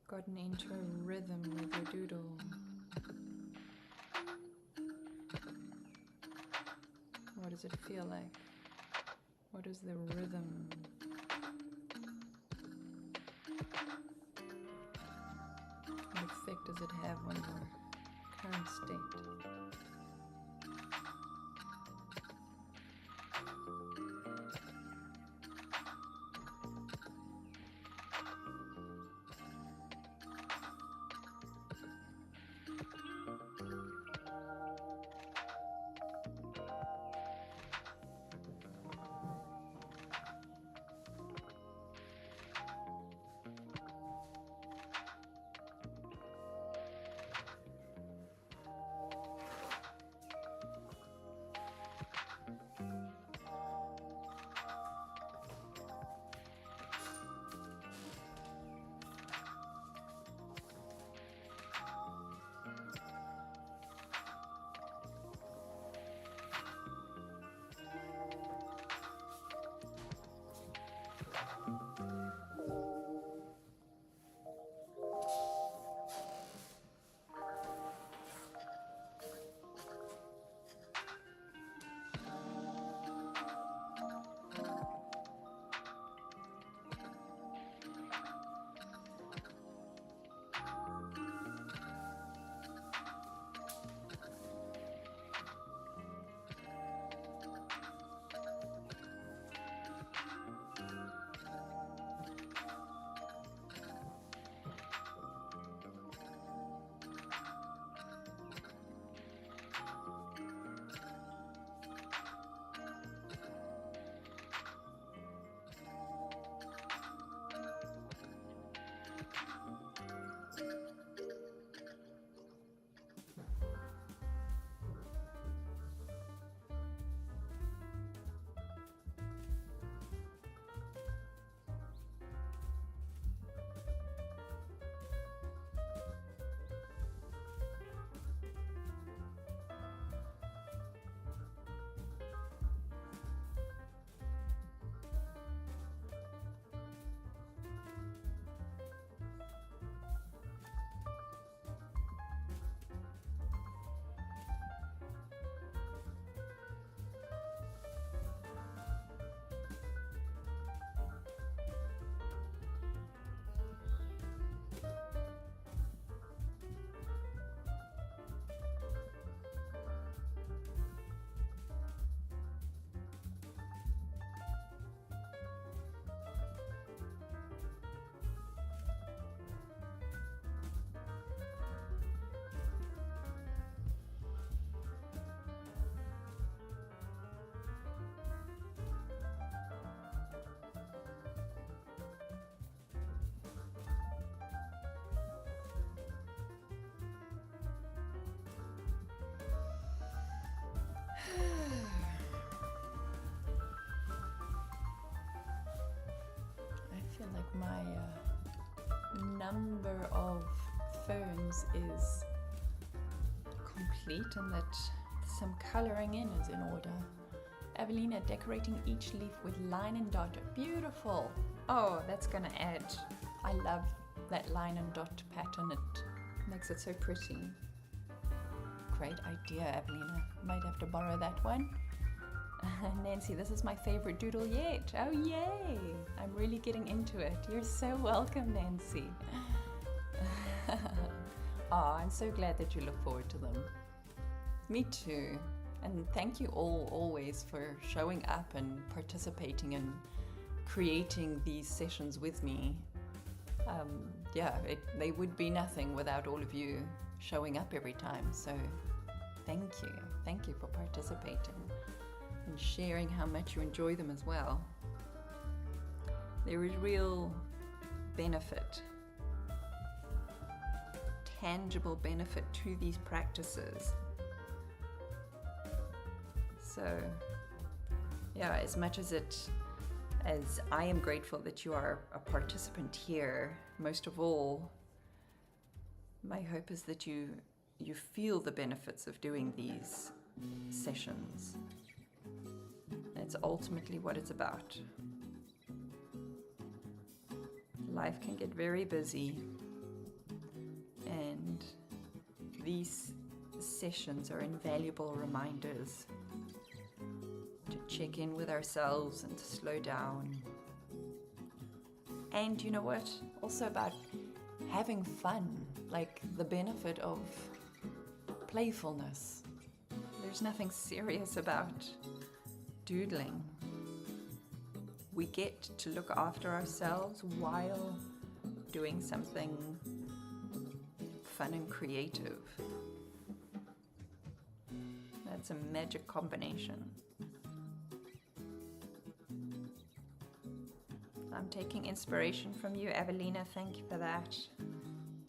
Speaker 2: gotten into a rhythm with your doodle. What does it feel like? What is the rhythm? What effect does it have on your current state? I feel like my number of ferns is complete and that some coloring in is in order. Evelina decorating each leaf with line and dot. Beautiful. Oh, that's gonna add. I love that line and dot pattern. It makes it so pretty. Great idea, Evelina. Might have to borrow that one. Nancy, this is my favorite doodle yet. Oh, yay. I'm really getting into it. You're so welcome, Nancy. Oh, I'm so glad that you look forward to them. Me too. And thank you all always for showing up and participating and creating these sessions with me. They would be nothing without all of you showing up every time. So thank you. Thank you for participating and sharing how much you enjoy them as well. There is real benefit, tangible benefit to these practices. So, yeah, as much as I am grateful that you are a participant here, most of all, my hope is that you feel the benefits of doing these sessions. That's ultimately what it's about. life can get very busy, and these sessions are invaluable reminders to check in with ourselves and to slow down. And you know what? Also about having fun, like the benefit of playfulness. There's nothing serious about doodling. We get to look after ourselves while doing something fun and creative. That's a magic combination. I'm taking inspiration from you, Evelina. Thank you for that.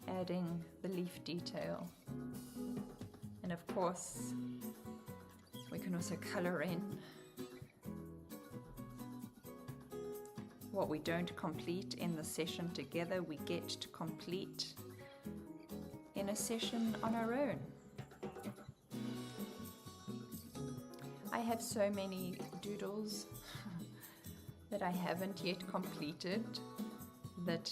Speaker 2: Adding the leaf detail. And of course, we can also color in what we don't complete in the session together. We get to complete in a session on our own. I have so many doodles that I haven't yet completed that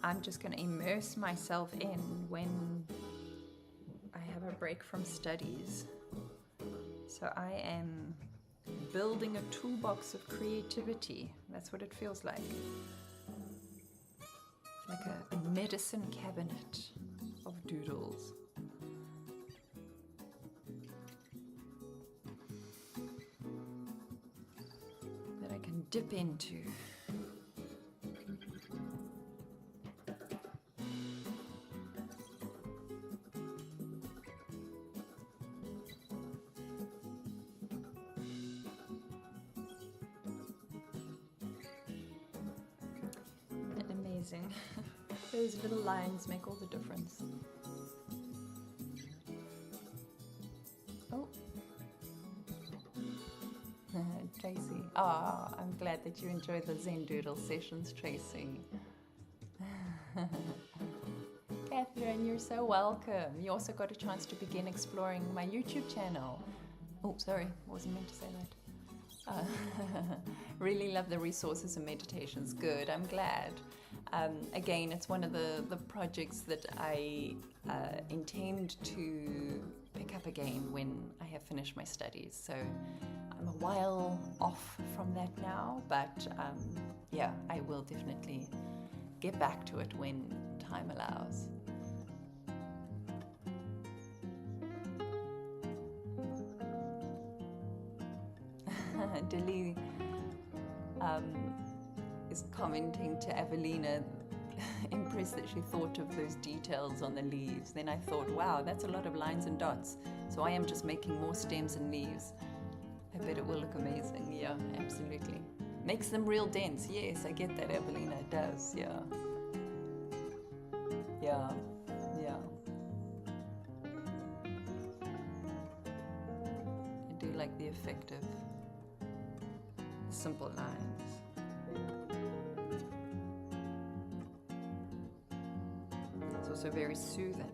Speaker 2: I'm just going to immerse myself in when I have a break from studies. So I am building a toolbox of creativity. That's what it feels like. It's like a medicine cabinet of doodles. That I can dip into. Amazing. Those little lines make all the difference. Oh. Tracy. Ah, I'm glad that you enjoy the Zen Doodle sessions, Tracy. Catherine, you're so welcome. You also got a chance to begin exploring my YouTube channel. Oh, sorry, wasn't meant to say that. Really love the resources and meditations. Good, I'm glad. Again, it's one of the projects that I intend to pick up again when I have finished my studies. So I'm a while off from that now, but yeah, I will definitely get back to it when time allows. Dilly is commenting to Evelina, impressed that she thought of those details on the leaves. Then I thought, wow, that's a lot of lines and dots. So I am just making more stems and leaves. I bet it will look amazing. Yeah, absolutely. Makes them real dense. Yes, I get that, Evelina. It does. Yeah. Yeah. Yeah. I do like the effect of simple lines. It's also very soothing.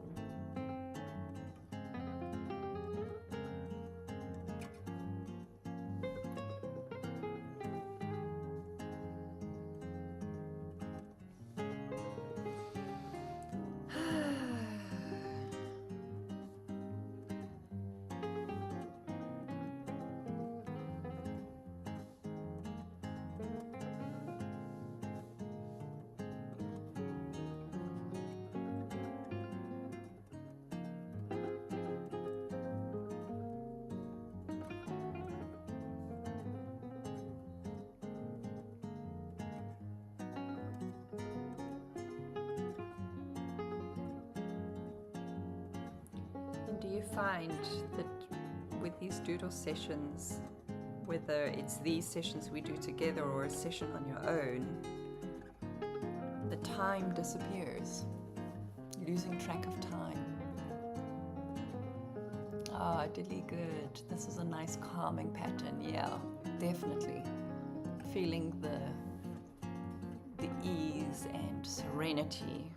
Speaker 2: Do you find that with these doodle sessions, whether it's these sessions we do together or a session on your own, the time disappears, losing track of time? Ah, really good. This is a nice calming pattern. Yeah, definitely. Feeling the ease and serenity.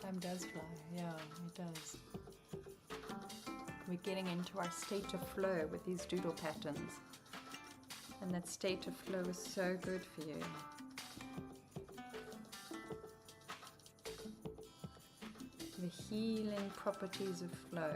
Speaker 2: Time does fly, yeah, it does. We're getting into our state of flow with these doodle patterns. And that state of flow is so good for you. The healing properties of flow.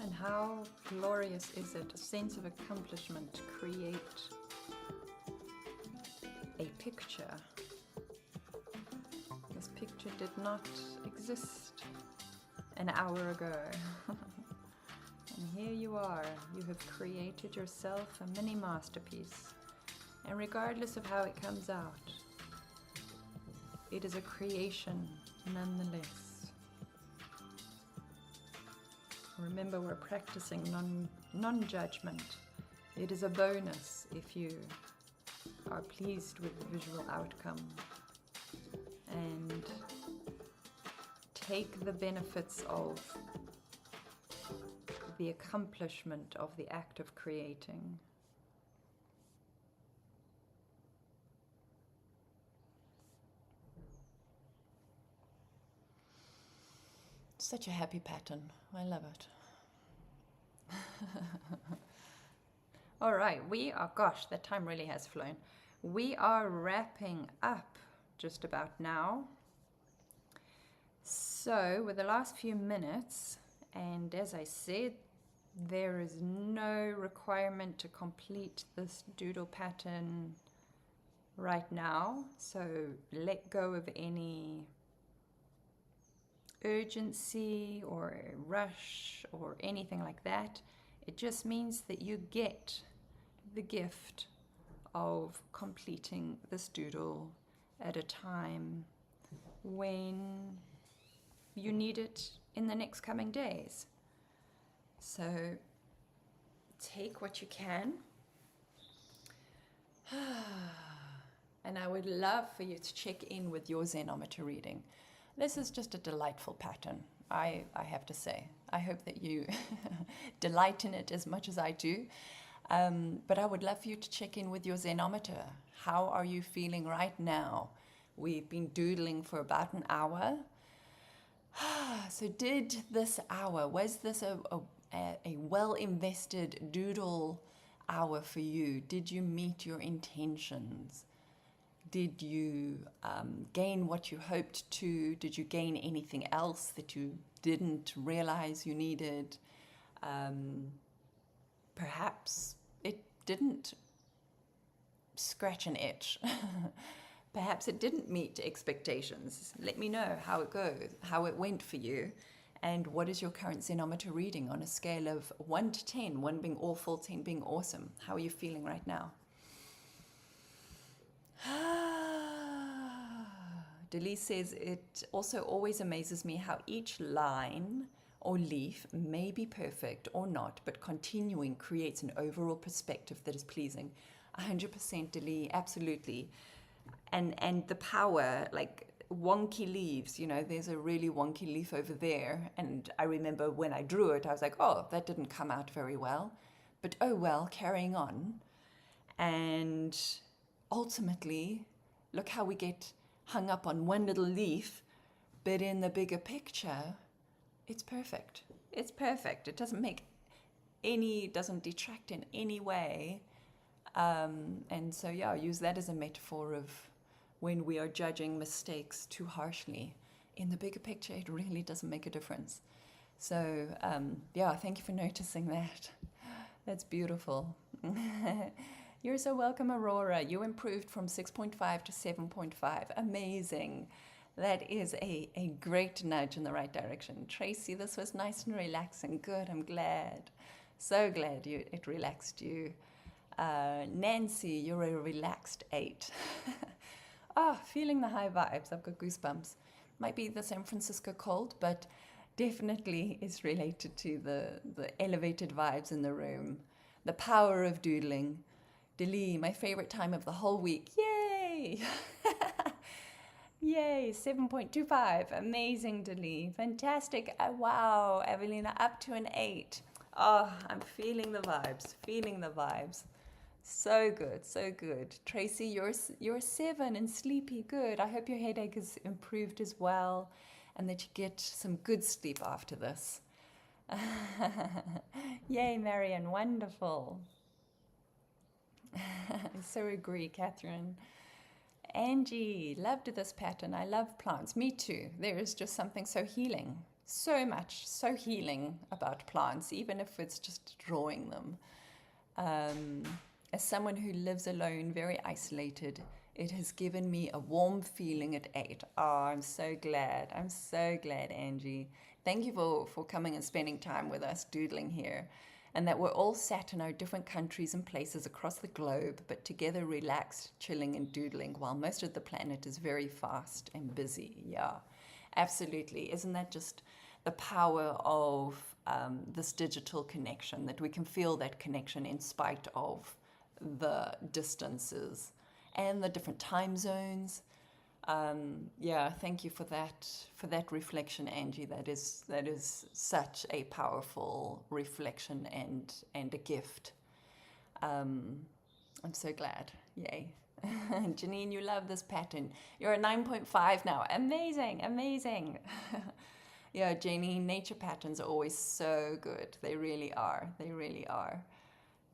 Speaker 2: And how glorious is it, a sense of accomplishment to create a picture. This picture did not exist an hour ago. And here you are, you have created yourself a mini masterpiece. And regardless of how it comes out, it is a creation nonetheless. Remember, we're practicing non-judgment. It is a bonus if you are pleased with the visual outcome and take the benefits of the accomplishment of the act of creating. Such a happy pattern. I love it. All right, we are, gosh, that time really has flown. We are wrapping up just about now. So with the last few minutes, and as I said, there is no requirement to complete this doodle pattern right now. So let go of any urgency or rush or anything like that. It just means that you get the gift of completing this doodle at a time when you need it in the next coming days. So take what you can. And I would love for you to check in with your Zenometer reading. This is just a delightful pattern, I have to say. I hope that you delight in it as much as I do. But I would love for you to check in with your Zenometer. How are you feeling right now? We've been doodling for about an hour. So did this hour, was this a well-invested doodle hour for you? Did you meet your intentions? Did you gain what you hoped to? Did you gain anything else that you didn't realize you needed? Perhaps it didn't scratch an itch. Perhaps it didn't meet expectations. Let me know how it goes, how it went for you, and what is your current Zenometer reading on a scale of 1 to 10, 1 being awful, 10 being awesome. How are you feeling right now? Delise says, it also always amazes me how each line or leaf may be perfect or not, but continuing creates an overall perspective that is pleasing. 100%, Delise, absolutely. And the power, like wonky leaves, you know, there's a really wonky leaf over there. And I remember when I drew it, I was like, oh, that didn't come out very well. But oh well, carrying on. And ultimately, look how we get hung up on one little leaf, but in the bigger picture, it's perfect. It's perfect. It doesn't doesn't detract in any way. And so, yeah, use that as a metaphor of when we are judging mistakes too harshly. In the bigger picture, it really doesn't make a difference. So, yeah, thank you for noticing that. That's beautiful. You're so welcome, Aurora. You improved from 6.5 to 7.5. Amazing. That is a great nudge in the right direction. Tracy, this was nice and relaxing. Good, I'm glad. So glad it relaxed you. Nancy, you're a relaxed 8. Feeling the high vibes. I've got goosebumps. Might be the San Francisco cold, but definitely is related to the elevated vibes in the room. The power of doodling. Dali, my favorite time of the whole week. Yay! Yay, 7.25. Amazing, Dali. Fantastic. Wow, Evelina, up to an 8. Oh, I'm feeling the vibes, feeling the vibes. So good, so good. Tracy, you're 7 and sleepy. Good. I hope your headache has improved as well and that you get some good sleep after this. Yay, Marion. Wonderful. I so agree, Catherine. Angie, loved this pattern. I love plants. Me too. There is just something so healing. So much, so healing about plants, even if it's just drawing them. As someone who lives alone, very isolated, it has given me a warm feeling at 8. Oh, I'm so glad. I'm so glad, Angie. Thank you for coming and spending time with us doodling here. And that we're all sat in our different countries and places across the globe, but together relaxed, chilling and doodling while most of the planet is very fast and busy. Yeah, absolutely. Isn't that just the power of this digital connection, that we can feel that connection in spite of the distances and the different time zones? Yeah, thank you for that reflection, Angie. That is such a powerful reflection and a gift. I'm so glad. Yay. Janine, you love this pattern. You're a 9.5 now. Amazing, amazing. Yeah, Janine, nature patterns are always so good. They really are. They really are.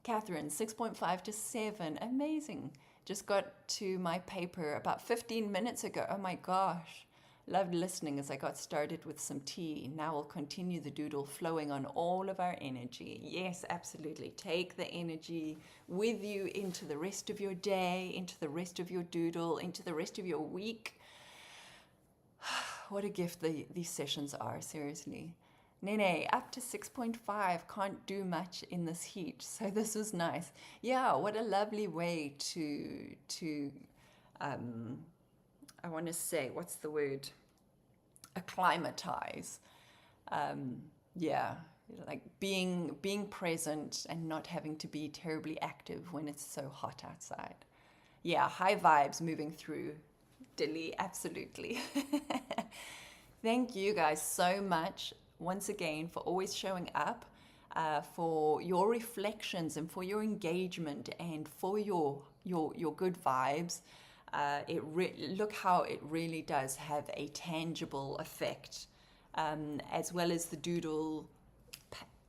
Speaker 2: Catherine, 6.5 to 7. Amazing. Just got to my paper about 15 minutes ago. Oh my gosh. Loved listening as I got started with some tea. Now we'll continue the doodle flowing on all of our energy. Yes, absolutely. Take the energy with you into the rest of your day, into the rest of your doodle, into the rest of your week. What a gift these sessions are, seriously. Nene, up to 6.5, can't do much in this heat, so this was nice. Yeah, what a lovely way to I want to say, what's the word? Acclimatize. Yeah, like being present and not having to be terribly active when it's so hot outside. Yeah, high vibes moving through. Dilly, absolutely. Thank you guys so much once again for always showing up, for your reflections and for your engagement and for your good vibes. Look how it really does have a tangible effect, as well as the doodle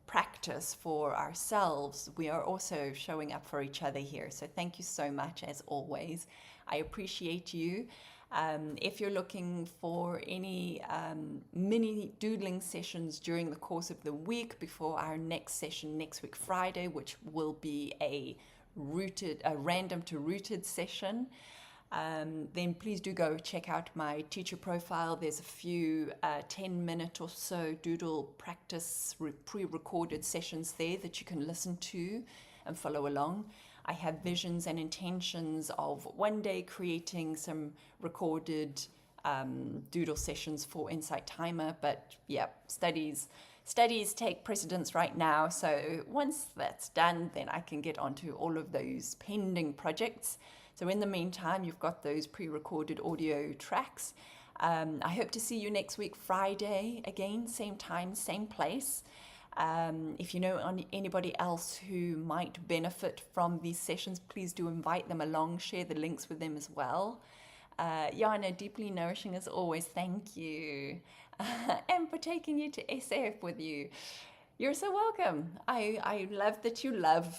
Speaker 2: practice for ourselves. We are also showing up for each other here. So thank you so much as always. I appreciate you. If you're looking for any mini doodling sessions during the course of the week before our next session next week Friday, which will be a random to rooted session, then please do go check out my teacher profile. There's a few 10-minute or so doodle practice pre-recorded sessions there that you can listen to and follow along. I have visions and intentions of one day creating some recorded doodle sessions for Insight Timer, but yeah, studies take precedence right now. So once that's done, then I can get onto all of those pending projects. So in the meantime, you've got those pre-recorded audio tracks. I hope to see you next week Friday, again, same time, same place. If you know anybody else who might benefit from these sessions, please do invite them along, share the links with them as well. Jana, deeply nourishing as always, thank you. And for taking you to SF with you. You're so welcome. I love that you love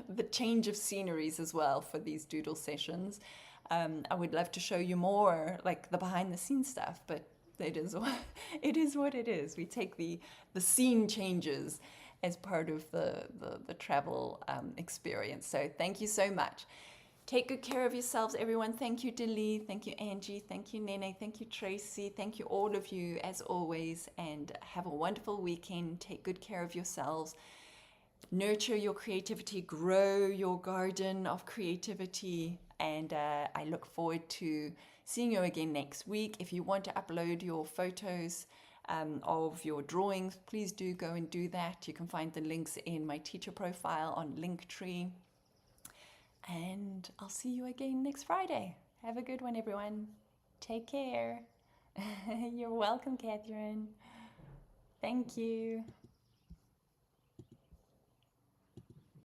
Speaker 2: the change of sceneries as well for these doodle sessions. I would love to show you more, like the behind the scenes stuff, but it is what it is. We take the scene changes as part of the travel experience. So thank you so much. Take good care of yourselves, everyone. Thank you, Delee. Thank you, Angie. Thank you, Nene. Thank you, Tracy. Thank you, all of you, as always. And have a wonderful weekend. Take good care of yourselves. Nurture your creativity. Grow your garden of creativity. And I look forward to seeing you again next week. If you want to upload your photos of your drawings, please do go and do that. You can find the links in my teacher profile on Linktree. And I'll see you again next Friday. Have a good one, everyone. Take care. You're welcome, Catherine. Thank you.